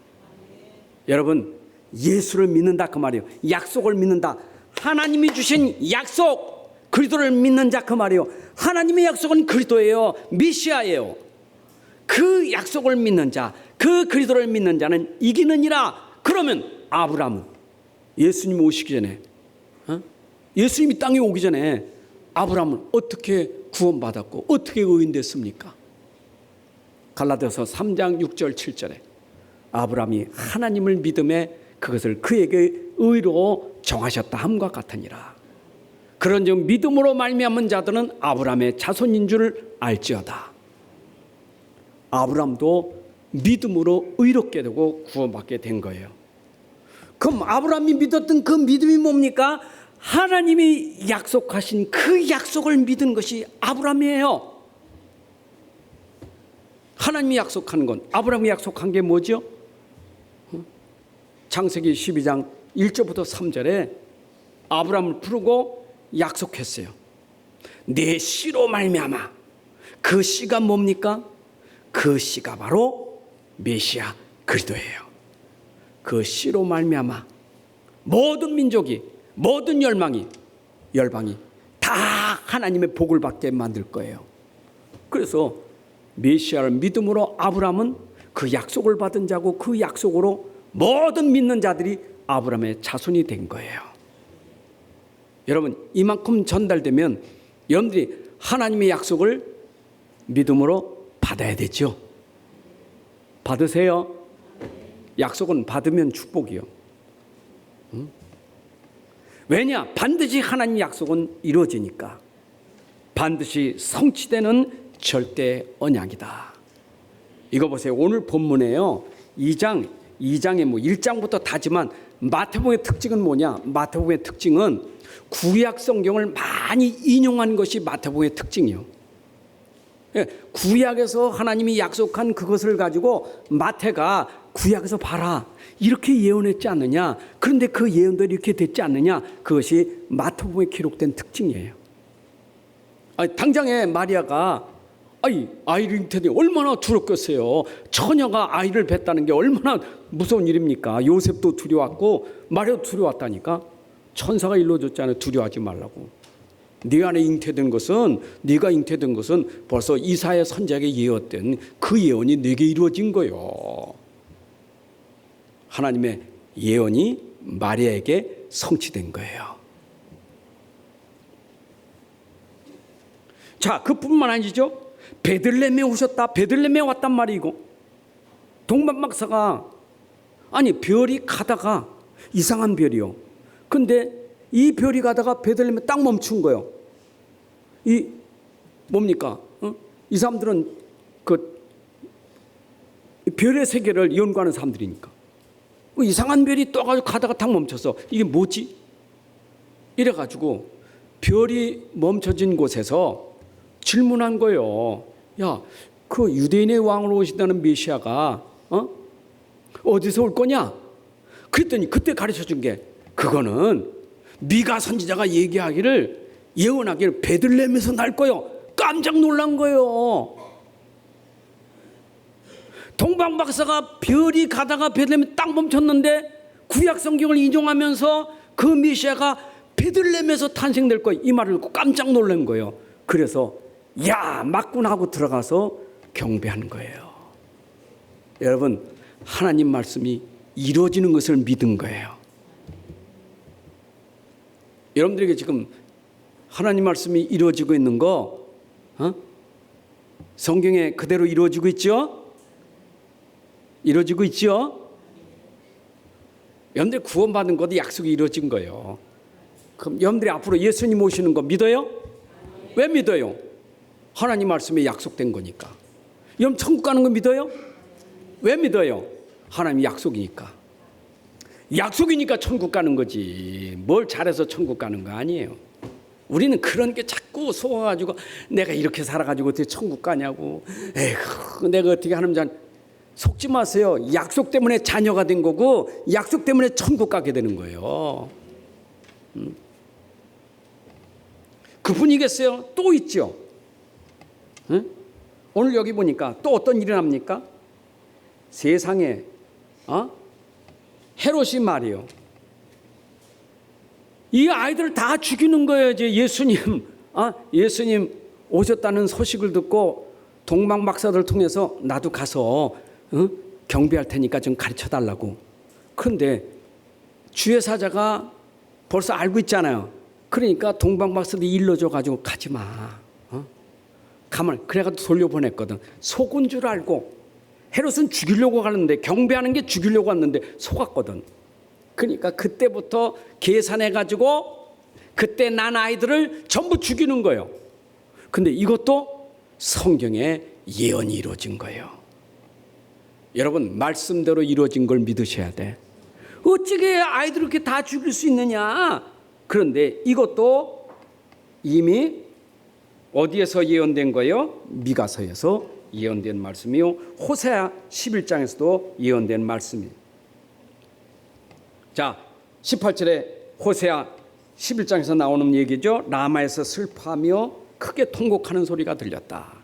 여러분 예수를 믿는다 그 말이에요. 약속을 믿는다. 하나님이 주신 약속 그리스도를 믿는 자 그 말이에요. 하나님의 약속은 그리스도예요. 메시아예요. 그 약속을 믿는 자, 그 그리스도를 믿는 자는 이기느니라. 그러면 아브라함은 예수님 오시기 전에, 예수님이 땅에 오기 전에 아브라함은 어떻게 구원받았고 어떻게 의인됐습니까? 갈라디아서 3장 6절 7절에 아브라함이 하나님을 믿음에 그것을 그에게 의로 정하셨다 함과 같으니라. 그런즉 믿음으로 말미암은 자들은 아브라함의 자손인 줄 알지어다. 아브라함도 믿음으로 의롭게 되고 구원받게 된 거예요. 그럼 아브라함이 믿었던 그 믿음이 뭡니까? 하나님이 약속하신 그 약속을 믿은 것이 아브라함이에요. 하나님이 약속한 건, 아브라함이 약속한 게 뭐죠? 창세기 12장 1절부터 3절에 아브라함을 부르고 약속했어요. 내 씨로 말미암아. 그 씨가 뭡니까? 그 씨가 바로 메시아 그리스도예요. 그 씨로 말미암아 모든 민족이, 모든 열방이 다 하나님의 복을 받게 만들 거예요. 그래서 메시아를 믿음으로 아브라함은 그 약속을 받은 자고 그 약속으로 모든 믿는 자들이 아브라함의 자손이 된 거예요. 여러분 이만큼 전달되면 여러분들이 하나님의 약속을 믿음으로 받아야 되죠. 받으세요. 약속은 받으면 축복이요. 왜냐? 반드시 하나님 약속은 이루어지니까. 반드시 성취되는 절대 언약이다. 이거 보세요. 오늘 본문에요. 2장에 뭐 1장부터 다지만 마태복음의 특징은 뭐냐? 마태복음의 특징은 구약 성경을 많이 인용한 것이 마태복음의 특징이요. 구약에서 하나님이 약속한 그것을 가지고 마태가 구약에서 봐라 이렇게 예언했지 않느냐. 그런데 그 예언들이 이렇게 됐지 않느냐. 그것이 마태복음에 기록된 특징이에요. 당장에 마리아가 아이를 잉태되니 얼마나 두렵겠어요. 처녀가 아이를 뱉다는 게 얼마나 무서운 일입니까? 요셉도 두려웠고 마리아도 두려웠다니까. 천사가 일러줬잖아요. 두려워하지 말라고. 네 안에 잉태된 것은, 네가 잉태된 것은 벌써 이사야 선지자에게 예언된 그 예언이 네게 이루어진 거요. 하나님의 예언이 마리아에게 성취된 거예요. 자, 그뿐만 아니죠. 베들레헴에 오셨다. 베들레헴에 왔단 말이고, 동방 박사가 아니 별이 가다가 이상한 별이요. 근데 이 별이 가다가 베들레헴에 딱 멈춘 거예요. 이 뭡니까? 이 사람들은 그 별의 세계를 연구하는 사람들이니까 이상한 별이 떠가지고 가다가 딱 멈춰서 이게 뭐지? 이래가지고 별이 멈춰진 곳에서 질문한 거예요. 야, 그 유대인의 왕으로 오신다는 메시아가 어디서 올 거냐? 그랬더니 그때 가르쳐준 게 그거는 미가 선지자가 얘기하기를 예언하기를 베들레헴에서 날 거요. 깜짝 놀란 거예요. 동방 박사가 별이 가다가 베들레헴에 딱 멈췄는데 구약 성경을 인용하면서 그 메시아가 베들레헴에서 탄생될 거야. 이 말을 듣고 깜짝 놀란 거예요. 그래서 야, 맞구나 하고 들어가서 경배하는 거예요. 여러분, 하나님 말씀이 이루어지는 것을 믿은 거예요. 여러분들에게 지금 하나님 말씀이 이루어지고 있는 거 성경에 그대로 이루어지고 있죠? 이루어지고 있죠? 여러분들 구원받은 것도 약속이 이루어진 거예요. 그럼 여러분들이 앞으로 예수님 오시는 거 믿어요? 왜 믿어요? 하나님 말씀에 약속된 거니까. 여러분 천국 가는 거 믿어요? 왜 믿어요? 하나님 약속이니까. 약속이니까 천국 가는 거지. 뭘 잘해서 천국 가는 거 아니에요. 우리는 그런 게 자꾸 속아가지고 내가 이렇게 살아가지고 어떻게 천국 가냐고. 에휴, 내가 어떻게 하는 자. 속지 마세요. 약속 때문에 자녀가 된 거고 약속 때문에 천국 가게 되는 거예요. 그분이겠어요? 또 있죠. 응? 오늘 여기 보니까 또 어떤 일이 납니까? 세상에 헤롯이 말이요. 이 아이들을 다 죽이는 거예요. 이제 예수님 오셨다는 소식을 듣고 동방 박사들 통해서 나도 가서 경배할 테니까 좀 가르쳐 달라고. 그런데 주의 사자가 벌써 알고 있잖아요. 그러니까 동방 박사들이 일러줘 가지고 가지 마. 가만 그래가지고 돌려보냈거든. 속은 줄 알고. 헤롯은 죽이려고 가는데 경배하는 게 죽이려고 왔는데 속았거든. 그러니까 그때부터 계산해가지고 그때 난 아이들을 전부 죽이는 거예요. 근데 이것도 성경에 예언이 이루어진 거예요. 여러분 말씀대로 이루어진 걸 믿으셔야 돼. 어찌게 아이들을 이렇게 다 죽일 수 있느냐. 그런데 이것도 이미 어디에서 예언된 거예요? 미가서에서 예언된 말씀이요. 호세아 11장에서도 예언된 말씀이에요. 자, 18절에 호세아 11장에서 나오는 얘기죠. 라마에서 슬퍼하며 크게 통곡하는 소리가 들렸다.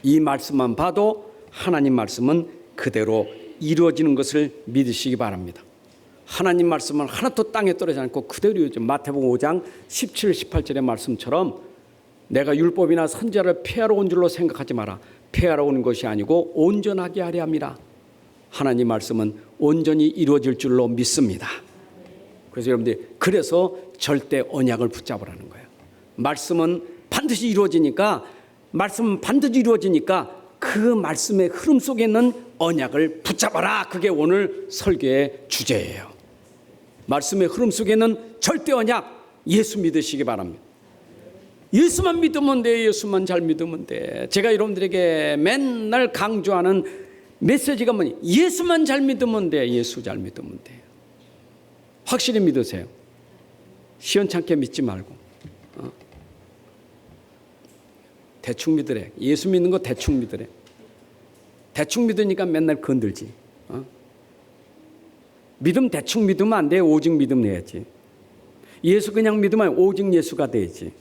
이 말씀만 봐도 하나님 말씀은 그대로 이루어지는 것을 믿으시기 바랍니다. 하나님 말씀은 하나도 땅에 떨어지지 않고 그대로 이루어져. 마태복음 5장 17, 18절의 말씀처럼 내가 율법이나 선지자를 폐하러 온 줄로 생각하지 마라. 폐하러 온 것이 아니고 온전하게 하려 함이라. 하나님 말씀은 온전히 이루어질 줄로 믿습니다. 그래서 여러분들이 그래서 절대 언약을 붙잡으라는 거예요. 말씀은 반드시 이루어지니까 그 말씀의 흐름 속에 있는 언약을 붙잡아라. 그게 오늘 설교의 주제예요. 말씀의 흐름 속에 있는 절대 언약 예수 믿으시기 바랍니다. 예수만 믿으면 돼. 예수만 잘 믿으면 돼. 제가 여러분들에게 맨날 강조하는 메시지가 뭐니? 예수만 잘 믿으면 돼. 예수 잘 믿으면 돼. 확실히 믿으세요. 시원찮게 믿지 말고. 대충 믿으래. 예수 믿는 거 대충 믿으래. 대충 믿으니까 맨날 건들지. 믿음 대충 믿으면 안 돼. 오직 믿음 해야지. 예수 그냥 믿으면 오직 예수가 돼야지.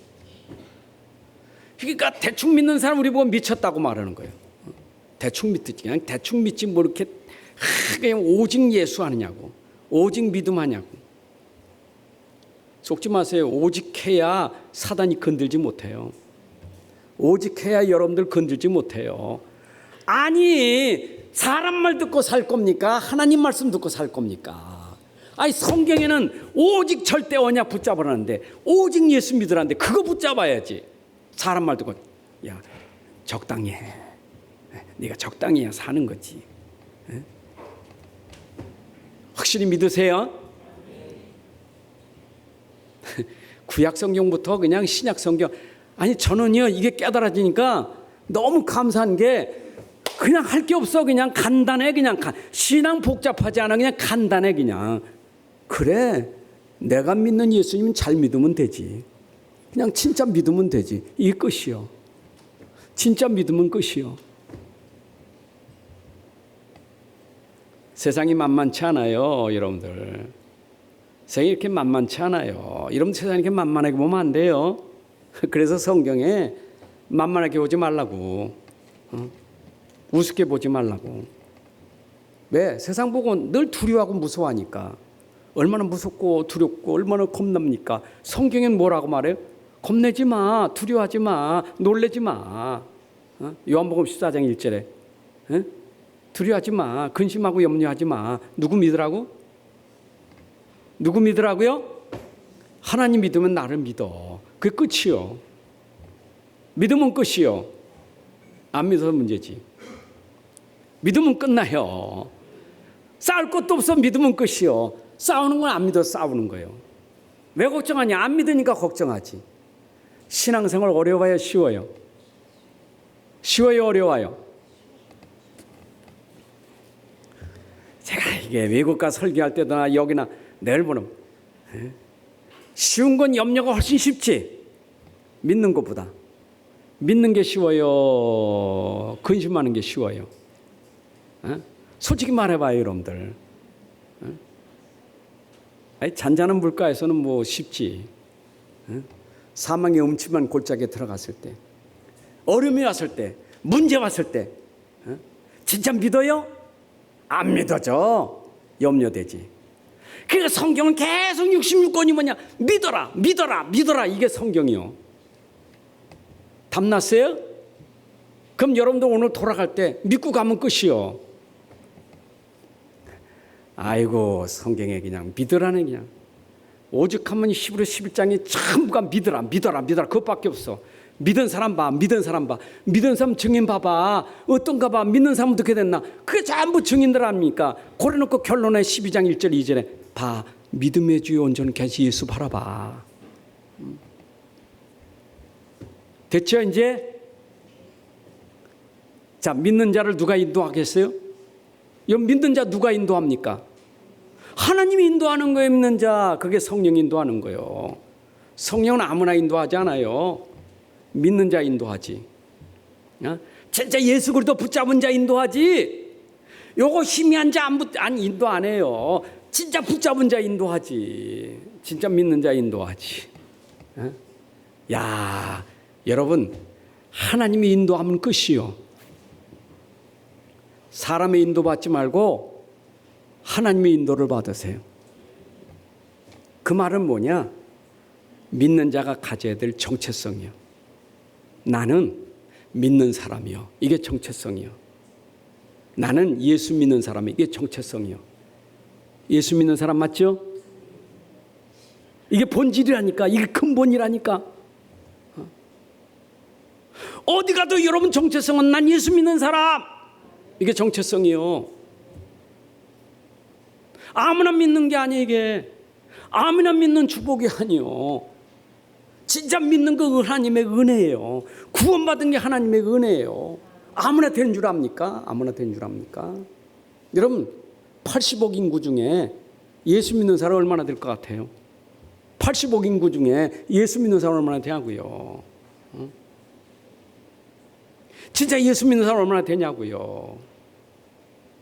그러니까 대충 믿는 사람 우리 보고 미쳤다고 말하는 거예요. 대충 믿지. 그냥 대충 믿지 뭐 이렇게 그냥 오직 예수 하느냐고. 오직 믿음 하냐고. 속지 마세요. 오직 해야 사단이 건들지 못해요. 오직 해야 여러분들 건들지 못해요. 아니, 사람 말 듣고 살 겁니까? 하나님 말씀 듣고 살 겁니까? 아니, 성경에는 오직 절대 언약 붙잡으라는데, 오직 예수 믿으라는데 그거 붙잡아야지. 사람 말 듣고, 야, 적당히 해. 네가 적당히 해야 사는 거지. 확실히 믿으세요? 구약 성경부터 그냥 신약 성경. 아니, 저는요, 이게 깨달아지니까 너무 감사한 게 그냥 할 게 없어. 그냥 간단해. 그냥 신앙 복잡하지 않아. 그냥 간단해. 그냥 그래, 내가 믿는 예수님 잘 믿으면 되지. 그냥 진짜 믿으면 되지. 이게 끝이요. 진짜 믿으면 끝이요. 세상이 만만치 않아요, 여러분들. 세상이 이렇게 만만치 않아요. 여러분, 세상이 이렇게 만만하게 보면 안 돼요. 그래서 성경에 만만하게 보지 말라고, 우습게 보지 말라고. 왜? 세상 보고 늘 두려워하고 무서워하니까. 얼마나 무섭고 두렵고 얼마나 겁납니까? 성경엔 뭐라고 말해요? 겁내지 마, 두려워하지 마, 놀래지 마. 요한복음 14장 1절에 두려워하지 마, 근심하고 염려하지 마. 누구 믿으라고? 누구 믿으라고요? 하나님 믿으면 나를 믿어. 그게 끝이요. 믿으면 끝이요. 안 믿어서 문제지. 믿으면 끝나요. 싸울 것도 없어. 믿으면 끝이요. 싸우는 건 안 믿어서 싸우는 거예요. 왜 걱정하냐? 안 믿으니까 걱정하지. 신앙생활 어려워요, 쉬워요? 쉬워요, 어려워요? 제가 이게 외국 가 설교할 때나 여기나 늘 보면 쉬운 건 염려가 훨씬 쉽지. 믿는 것보다. 믿는 게 쉬워요, 근심하는 게 쉬워요? 솔직히 말해봐요, 여러분들. 잔잔한 물가에서는 뭐 쉽지. 사망의 음침한 골짜기에 들어갔을 때, 어려움이 왔을 때, 문제 왔을 때 진짜 믿어요? 안 믿어져. 염려되지. 그러니까 성경은 계속 66권이 뭐냐? 믿어라, 믿어라, 믿어라. 이게 성경이요. 답났어요? 그럼 여러분들 오늘 돌아갈 때 믿고 가면 끝이요. 아이고, 성경에 그냥 믿으라는, 그냥 오죽하면 히브리 11장에 전부가 믿어라, 믿어라, 믿어라. 그것밖에 없어. 믿은 사람 봐, 믿은 사람 봐, 믿은 사람 증인 봐봐. 어떤가 봐. 믿는 사람 어떻게 됐나. 그게 전부 증인들 아닙니까? 고려놓고 결론에 12장 1절 2절에 봐, 믿음의 주요 온전히 계시 예수 바라봐. 됐죠 이제? 자, 믿는 자를 누가 인도하겠어요? 이 믿는 자 누가 인도합니까? 하나님이 인도하는 거예요. 믿는 자, 그게 성령 인도하는 거예요. 성령은 아무나 인도하지 않아요. 믿는 자 인도하지. 진짜 예수 그리스도 붙잡은 자 인도하지. 요거 희미한 자 안 인도 안 해요. 진짜 붙잡은 자 인도하지. 진짜 믿는 자 인도하지. 야, 여러분, 하나님이 인도하면 끝이요. 사람의 인도 받지 말고 하나님의 인도를 받으세요. 그 말은 뭐냐? 믿는 자가 가져야 될 정체성이요. 나는 믿는 사람이요. 이게 정체성이요. 나는 예수 믿는 사람이, 이게 정체성이요. 예수 믿는 사람 맞죠? 이게 본질이라니까. 이게 근본이라니까. 어디 가도 여러분 정체성은 난 예수 믿는 사람. 이게 정체성이요. 아무나 믿는 게 아니에요. 이게 아무나 믿는 축복이 아니요. 진짜 믿는 거 하나님의 은혜예요. 구원받은 게 하나님의 은혜예요. 아무나 되는 줄 압니까? 아무나 되는 줄 압니까? 여러분, 80억 인구 중에 예수 믿는 사람 얼마나 될 것 같아요? 80억 인구 중에 예수 믿는 사람 얼마나 되냐고요? 진짜 예수 믿는 사람 얼마나 되냐고요?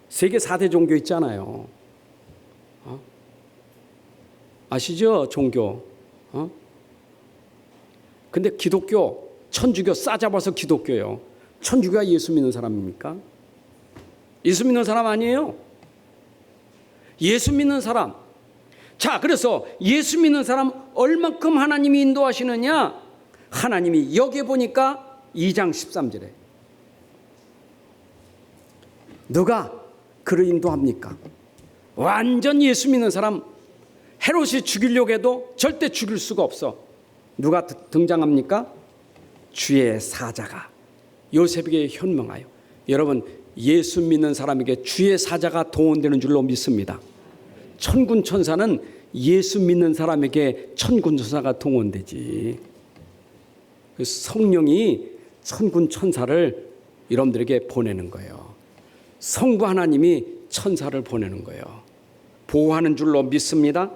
세계 4대 종교 있잖아요. 아시죠? 종교. 근데 기독교, 천주교 싸잡아서 기독교요. 천주교가 예수 믿는 사람입니까? 예수 믿는 사람 아니에요. 예수 믿는 사람, 자, 그래서 예수 믿는 사람 얼만큼 하나님이 인도하시느냐? 하나님이 여기에 보니까 2장 13절에 누가 그를 인도합니까? 완전 예수 믿는 사람 헤롯이 죽이려고 해도 절대 죽일 수가 없어. 누가 등장합니까? 주의 사자가 요셉에게 현명하여. 여러분, 예수 믿는 사람에게 주의 사자가 동원되는 줄로 믿습니다. 천군 천사는 예수 믿는 사람에게 천군 천사가 동원되지. 성령이 천군 천사를 여러분들에게 보내는 거예요. 성부 하나님이 천사를 보내는 거예요. 보호하는 줄로 믿습니다.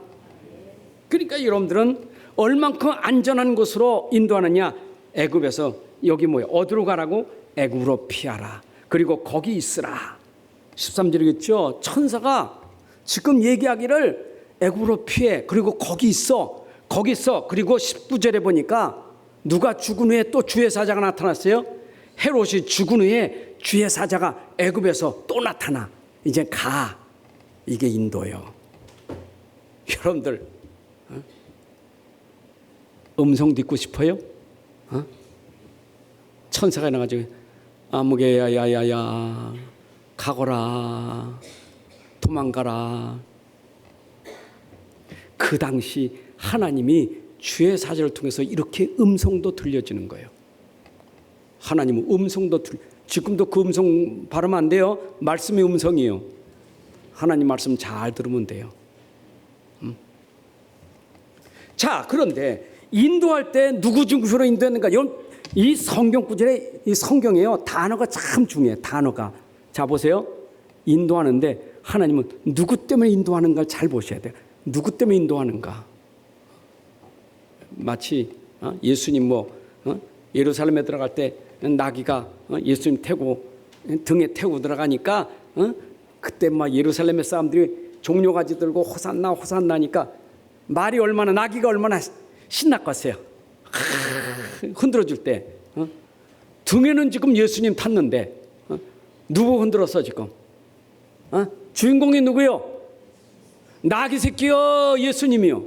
그러니까 여러분들은 얼만큼 안전한 곳으로 인도하느냐? 애굽에서 여기 뭐예요? 어디로 가라고? 애굽으로 피하라. 그리고 거기 있으라. 13절이겠죠. 천사가 지금 얘기하기를 애굽으로 피해. 그리고 거기 있어. 거기 있어. 그리고 19절에 보니까 누가 죽은 후에 또 주의 사자가 나타났어요. 헤롯이 죽은 후에 주의 사자가 애굽에서 또 나타나. 이제 가. 이게 인도예요. 여러분들 음성 듣고 싶어요? 천사가 나가지고 아무개야 야야야 가거라 도망가라. 그 당시 하나님이 주의 사자를 통해서 이렇게 음성도 들려지는 거예요. 하나님은 음성도 지금도 그 음성 발음 안 돼요. 말씀의 음성이에요. 하나님 말씀 잘 들으면 돼요. 자, 그런데 인도할 때 누구 중심으로 인도했는가? 이 성경 구절에 이 성경에요. 단어가 참 중요해요. 단어가. 자, 보세요. 인도하는데 하나님은 누구 때문에 인도하는가를 잘 보셔야 돼요. 누구 때문에 인도하는가? 마치 예수님 예루살렘에 들어갈 때 나귀가 예수님 태고 등에 태우고 들어가니까 그때 막 예루살렘의 사람들이 종려가지 들고 호산나 호산나니까 말이 얼마나 나귀가 얼마나 신났겠어요. 흔들어줄 때 등에는 지금 예수님 탔는데 누구 흔들었어 지금? 주인공이 누구요? 나귀 새끼요, 예수님이요.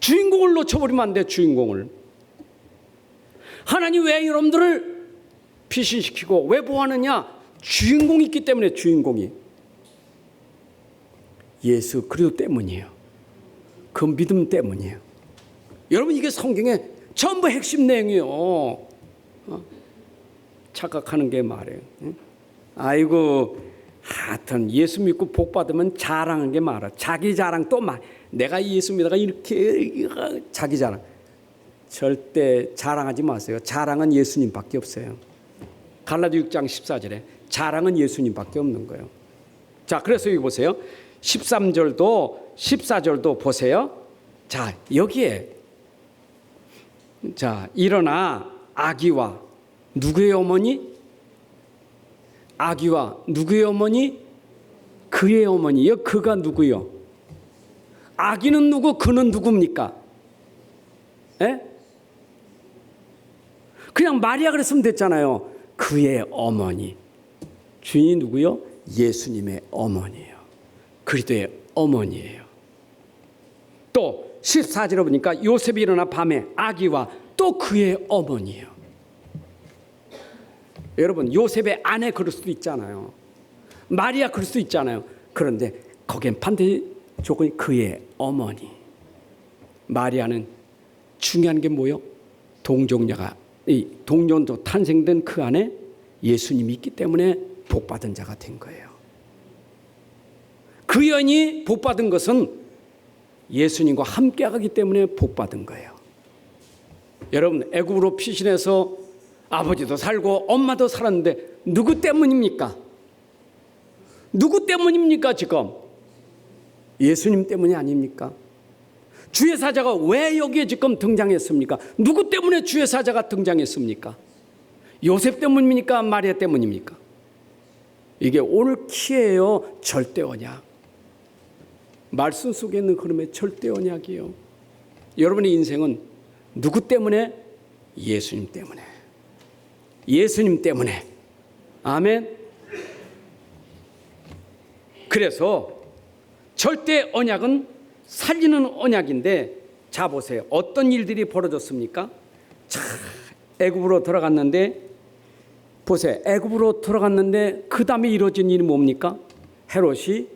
주인공을 놓쳐버리면 안 돼. 주인공을. 하나님 왜 여러분들을 피신시키고 왜 보호하느냐? 주인공이 있기 때문에. 주인공이 예수 그리스도 때문이에요. 그 믿음 때문이에요. 여러분, 이게 성경의 전부 핵심 내용이에요. 착각하는 게 말이에요. 아이고, 하여튼 예수 믿고 복 받으면 자랑한 게 많아. 자기 자랑 또 말. 내가 예수 믿다가 이렇게 자기 자랑. 절대 자랑하지 마세요. 자랑은 예수님밖에 없어요. 갈라디 6장 14절에 자랑은 예수님밖에 없는 거예요. 자, 그래서 여기 보세요. 13절도 14절도 보세요. 자, 여기에 자, 일어나 아기와 누구의 어머니? 아기와 누구의 어머니? 그의 어머니요. 그가 누구요? 아기는 누구? 그는 누굽니까? 에? 그냥 마리아 그랬으면 됐잖아요. 그의 어머니. 주인이 누구요? 예수님의 어머니예요. 그리스도의 어머니예요. 또 14절에 보니까 요셉이 일어나 밤에 아기와 또 그의 어머니예요. 여러분, 요셉의 아내 그럴 수도 있잖아요. 마리아 그럴 수도 있잖아요. 그런데 거기엔 반드시 조건이 그의 어머니. 마리아는 중요한 게 뭐요? 동정녀가 이 동정녀 탄생된 그 안에 예수님이 있기 때문에 복받은 자가 된 거예요. 그 여인이 복받은 것은 예수님과 함께하기 때문에 복받은 거예요. 여러분, 애굽으로 피신해서 아버지도 살고 엄마도 살았는데 누구 때문입니까? 누구 때문입니까 지금? 예수님 때문이 아닙니까? 주의 사자가 왜 여기에 지금 등장했습니까? 누구 때문에 주의 사자가 등장했습니까? 요셉 때문입니까? 마리아 때문입니까? 이게 오늘 키예요. 절대 언약. 말씀 속에 있는 흐름의 절대 언약이에요. 여러분의 인생은 누구 때문에? 예수님 때문에. 예수님 때문에. 아멘. 그래서 절대 언약은 살리는 언약인데, 자 보세요. 어떤 일들이 벌어졌습니까? 자, 애굽으로 들어갔는데 보세요. 애굽으로 들어갔는데 그 다음에 이루어진 일이 뭡니까? 헤롯이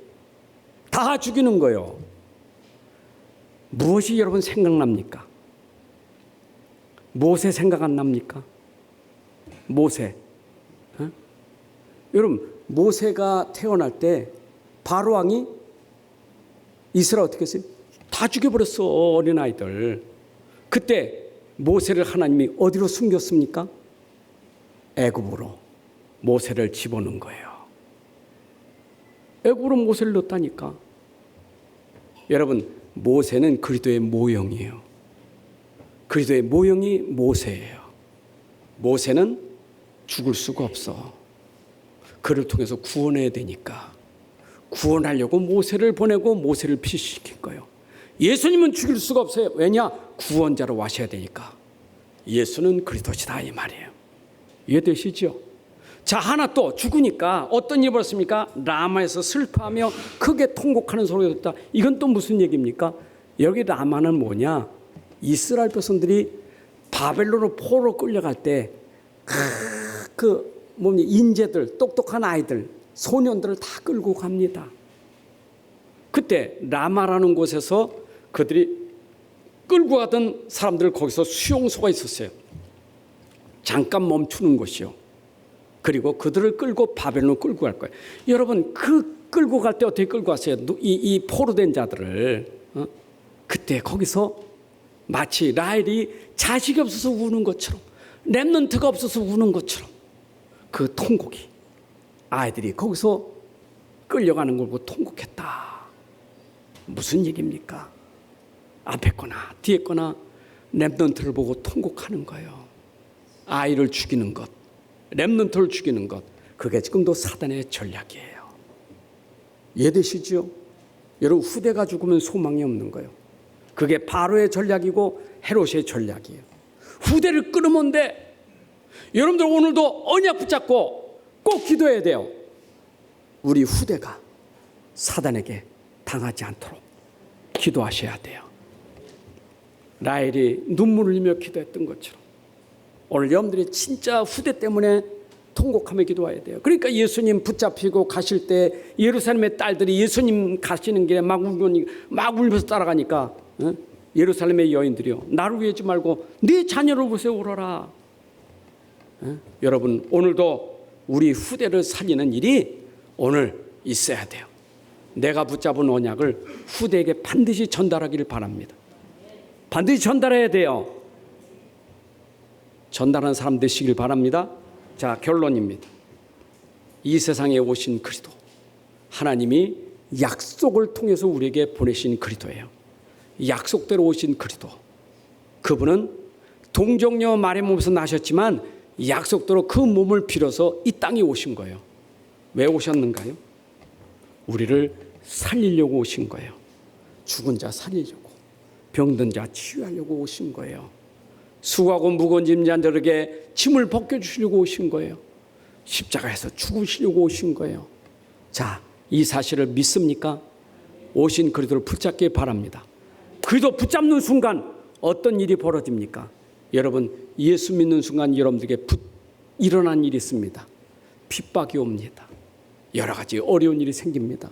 다 죽이는 거예요. 무엇이 여러분 생각납니까? 모세 생각 안 납니까? 모세. 여러분, 모세가 태어날 때 바로 왕이 이스라엘 어떻게 했어요? 다 죽여버렸어, 어린아이들. 그때 모세를 하나님이 어디로 숨겼습니까? 애굽으로 모세를 집어넣은 거예요. 애굽으로 모세를 넣었다니까. 여러분, 모세는 그리스도의 모형이에요. 그리스도의 모형이 모세예요. 모세는 죽을 수가 없어. 그를 통해서 구원해야 되니까. 구원하려고 모세를 보내고 모세를 피시킨 거예요. 예수님은 죽일 수가 없어요. 왜냐? 구원자로 와셔야 되니까. 예수는 그리스도시다 이 말이에요. 이해되시죠? 자, 하나 또 죽으니까 어떤 일이 벌었습니까? 라마에서 슬퍼하며 크게 통곡하는 소리가 듣다. 이건 또 무슨 얘기입니까? 여기 라마는 뭐냐? 이스라엘 백성들이 바벨론으로 포로로 끌려갈 때 인재들, 똑똑한 아이들, 소년들을 다 끌고 갑니다. 그때 라마라는 곳에서 그들이 끌고 가던 사람들, 거기서 수용소가 있었어요. 잠깐 멈추는 곳이요. 그리고 그들을 끌고 바벨론으로 끌고 갈 거예요. 여러분, 그 끌고 갈 때 어떻게 끌고 갔어요? 이 포로된 자들을. 그때 거기서 마치 라헬이 자식이 없어서 우는 것처럼, 렘넌트가 없어서 우는 것처럼 그 통곡이, 아이들이 거기서 끌려가는 걸 보고 통곡했다. 무슨 얘기입니까? 앞에 거나 뒤에 거나 렘넌트를 보고 통곡하는 거예요. 아이를 죽이는 것, 렘넌트를 죽이는 것, 그게 지금도 사단의 전략이에요. 이해되시죠? 여러분, 후대가 죽으면 소망이 없는 거예요. 그게 바로의 전략이고 헤롯의 전략이에요. 후대를 끌어모는데 여러분들 오늘도 언약 붙잡고 꼭 기도해야 돼요. 우리 후대가 사단에게 당하지 않도록 기도하셔야 돼요. 라헬이 눈물을 흘리며 기도했던 것처럼 오늘 여러분들이 진짜 후대 때문에 통곡하며 기도해야 돼요. 그러니까 예수님 붙잡히고 가실 때 예루살렘의 딸들이 예수님 가시는 길에 막 울면서 따라가니까 예루살렘의 여인들이요, 나를 위하지 말고 네 자녀를 보세요 오라라. 여러분, 오늘도 우리 후대를 살리는 일이 오늘 있어야 돼요. 내가 붙잡은 언약을 후대에게 반드시 전달하기를 바랍니다. 반드시 전달해야 돼요. 전달하는 사람 되시길 바랍니다. 자, 결론입니다. 이 세상에 오신 그리스도, 하나님이 약속을 통해서 우리에게 보내신 그리스도예요. 약속대로 오신 그리스도, 그분은 동정녀 마리아 몸에서 나셨지만 약속대로 그 몸을 빌어서 이 땅에 오신 거예요. 왜 오셨는가요? 우리를 살리려고 오신 거예요. 죽은 자 살리려고, 병든 자 치유하려고 오신 거예요. 수고하고 무거운 짐진 자들에게 짐을 벗겨주시려고 오신 거예요. 십자가에서 죽으시려고 오신 거예요. 자, 이 사실을 믿습니까? 오신 그리스도를 붙잡기 바랍니다. 그리스도 붙잡는 순간 어떤 일이 벌어집니까? 여러분, 예수 믿는 순간 여러분들에게 일어난 일이 있습니다. 핍박이 옵니다. 여러 가지 어려운 일이 생깁니다.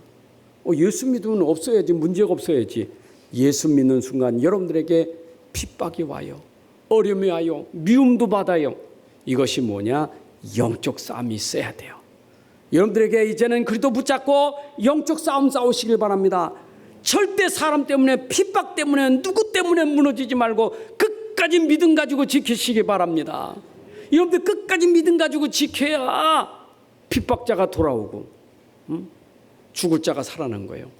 예수 믿으면 없어야지, 문제가 없어야지. 예수 믿는 순간 여러분들에게 핍박이 와요. 어려움이 와요. 미움도 받아요. 이것이 뭐냐? 영적 싸움이 있어야 돼요. 여러분들에게 이제는 그리스도 붙잡고 영적 싸움 싸우시길 바랍니다. 절대 사람 때문에, 핍박 때문에, 누구 때문에 무너지지 말고 끝까지 믿음 가지고 지키시기 바랍니다. 여러분들 끝까지 믿음 가지고 지켜야 핍박자가 돌아오고 죽을 자가 살아난 거예요.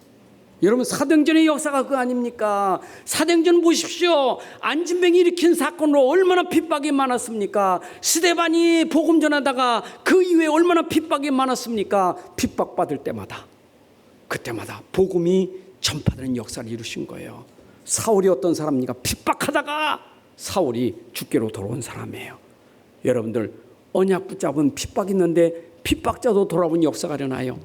여러분, 사도행전의 역사가 그거 아닙니까? 사도행전 보십시오. 안진뱅이 일으킨 사건으로 얼마나 핍박이 많았습니까? 스데반이 복음 전하다가 그 이후에 얼마나 핍박이 많았습니까? 핍박받을 때마다, 그때마다 복음이 전파되는 역사를 이루신 거예요. 사울이 어떤 사람입니까? 핍박하다가 사울이 주께로 돌아온 사람이에요. 여러분들, 언약 붙잡은 핍박이 있는데 핍박자도 돌아온 역사가 일어나요.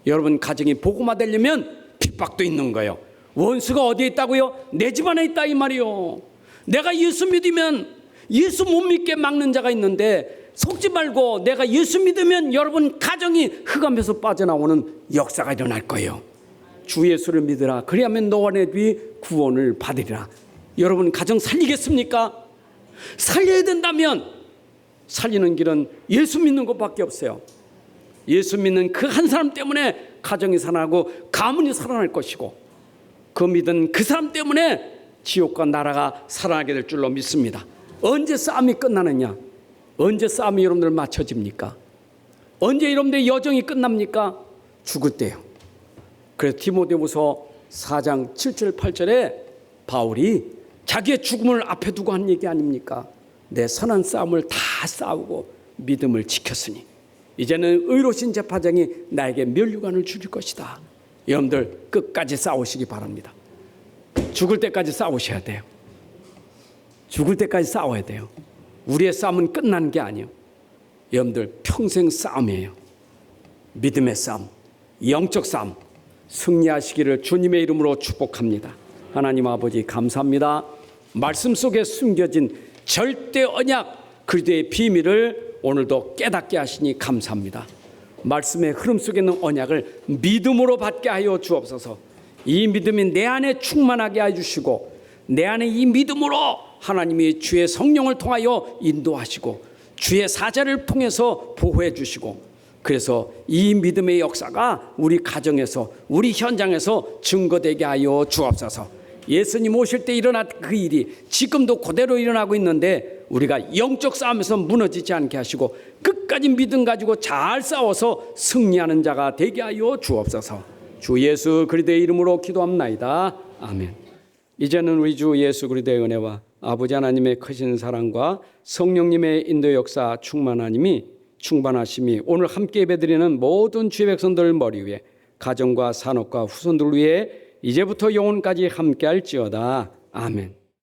여러분 가정이 복음화되려면 핍박도 있는 거예요. 원수가 어디에 있다고요? 내 집 안에 있다 이 말이요. 내가 예수 믿으면 예수 못 믿게 막는 자가 있는데 속지 말고 내가 예수 믿으면 여러분 가정이 흑암에서 빠져나오는 역사가 일어날 거예요. 주 예수를 믿으라. 그리하면 너와 내 뒤 구원을 받으리라. 여러분 가정 살리겠습니까? 살려야 된다면 살리는 길은 예수 믿는 것밖에 없어요. 예수 믿는 그 한 사람 때문에 가정이 살아나고 가문이 살아날 것이고 그 믿은 그 사람 때문에 지옥과 나라가 살아나게 될 줄로 믿습니다. 언제 싸움이 끝나느냐? 언제 싸움이 여러분들 맞춰집니까? 언제 여러분들의 여정이 끝납니까? 죽을 때요. 그래서 디모데후서 4장 7절 8절에 바울이 자기의 죽음을 앞에 두고 한 얘기 아닙니까? 내 선한 싸움을 다 싸우고 믿음을 지켰으니 이제는 의로우신 재판장이 나에게 면류관을 주실 것이다. 여러분들 끝까지 싸우시기 바랍니다. 죽을 때까지 싸우셔야 돼요. 죽을 때까지 싸워야 돼요. 우리의 싸움은 끝나는 게 아니에요. 여러분들 평생 싸움이에요. 믿음의 싸움, 영적 싸움 승리하시기를 주님의 이름으로 축복합니다. 하나님 아버지 감사합니다. 말씀 속에 숨겨진 절대 언약 그리스도의 비밀을 오늘도 깨닫게 하시니 감사합니다. 말씀의 흐름 속에 있는 언약을 믿음으로 받게 하여 주옵소서. 이 믿음이 내 안에 충만하게 해주시고 내 안에 이 믿음으로 하나님이 주의 성령을 통하여 인도하시고 주의 사자를 통해서 보호해 주시고 그래서 이 믿음의 역사가 우리 가정에서 우리 현장에서 증거되게 하여 주옵소서. 예수님 오실 때 일어난 그 일이 지금도 그대로 일어나고 있는데 우리가 영적 싸움에서 무너지지 않게 하시고 끝까지 믿음 가지고 잘 싸워서 승리하는 자가 되게 하여 주옵소서. 주 예수 그리스도의 이름으로 기도합나이다. 아멘. 이제는 우리 주 예수 그리스도의 은혜와 아버지 하나님의 크신 사랑과 성령님의 인도 역사 충만하심이 오늘 함께 예배드리는 모든 주의 백성들 머리 위에 가정과 산업과 후손들 위에 이제부터 영원까지 함께할지어다. 아멘.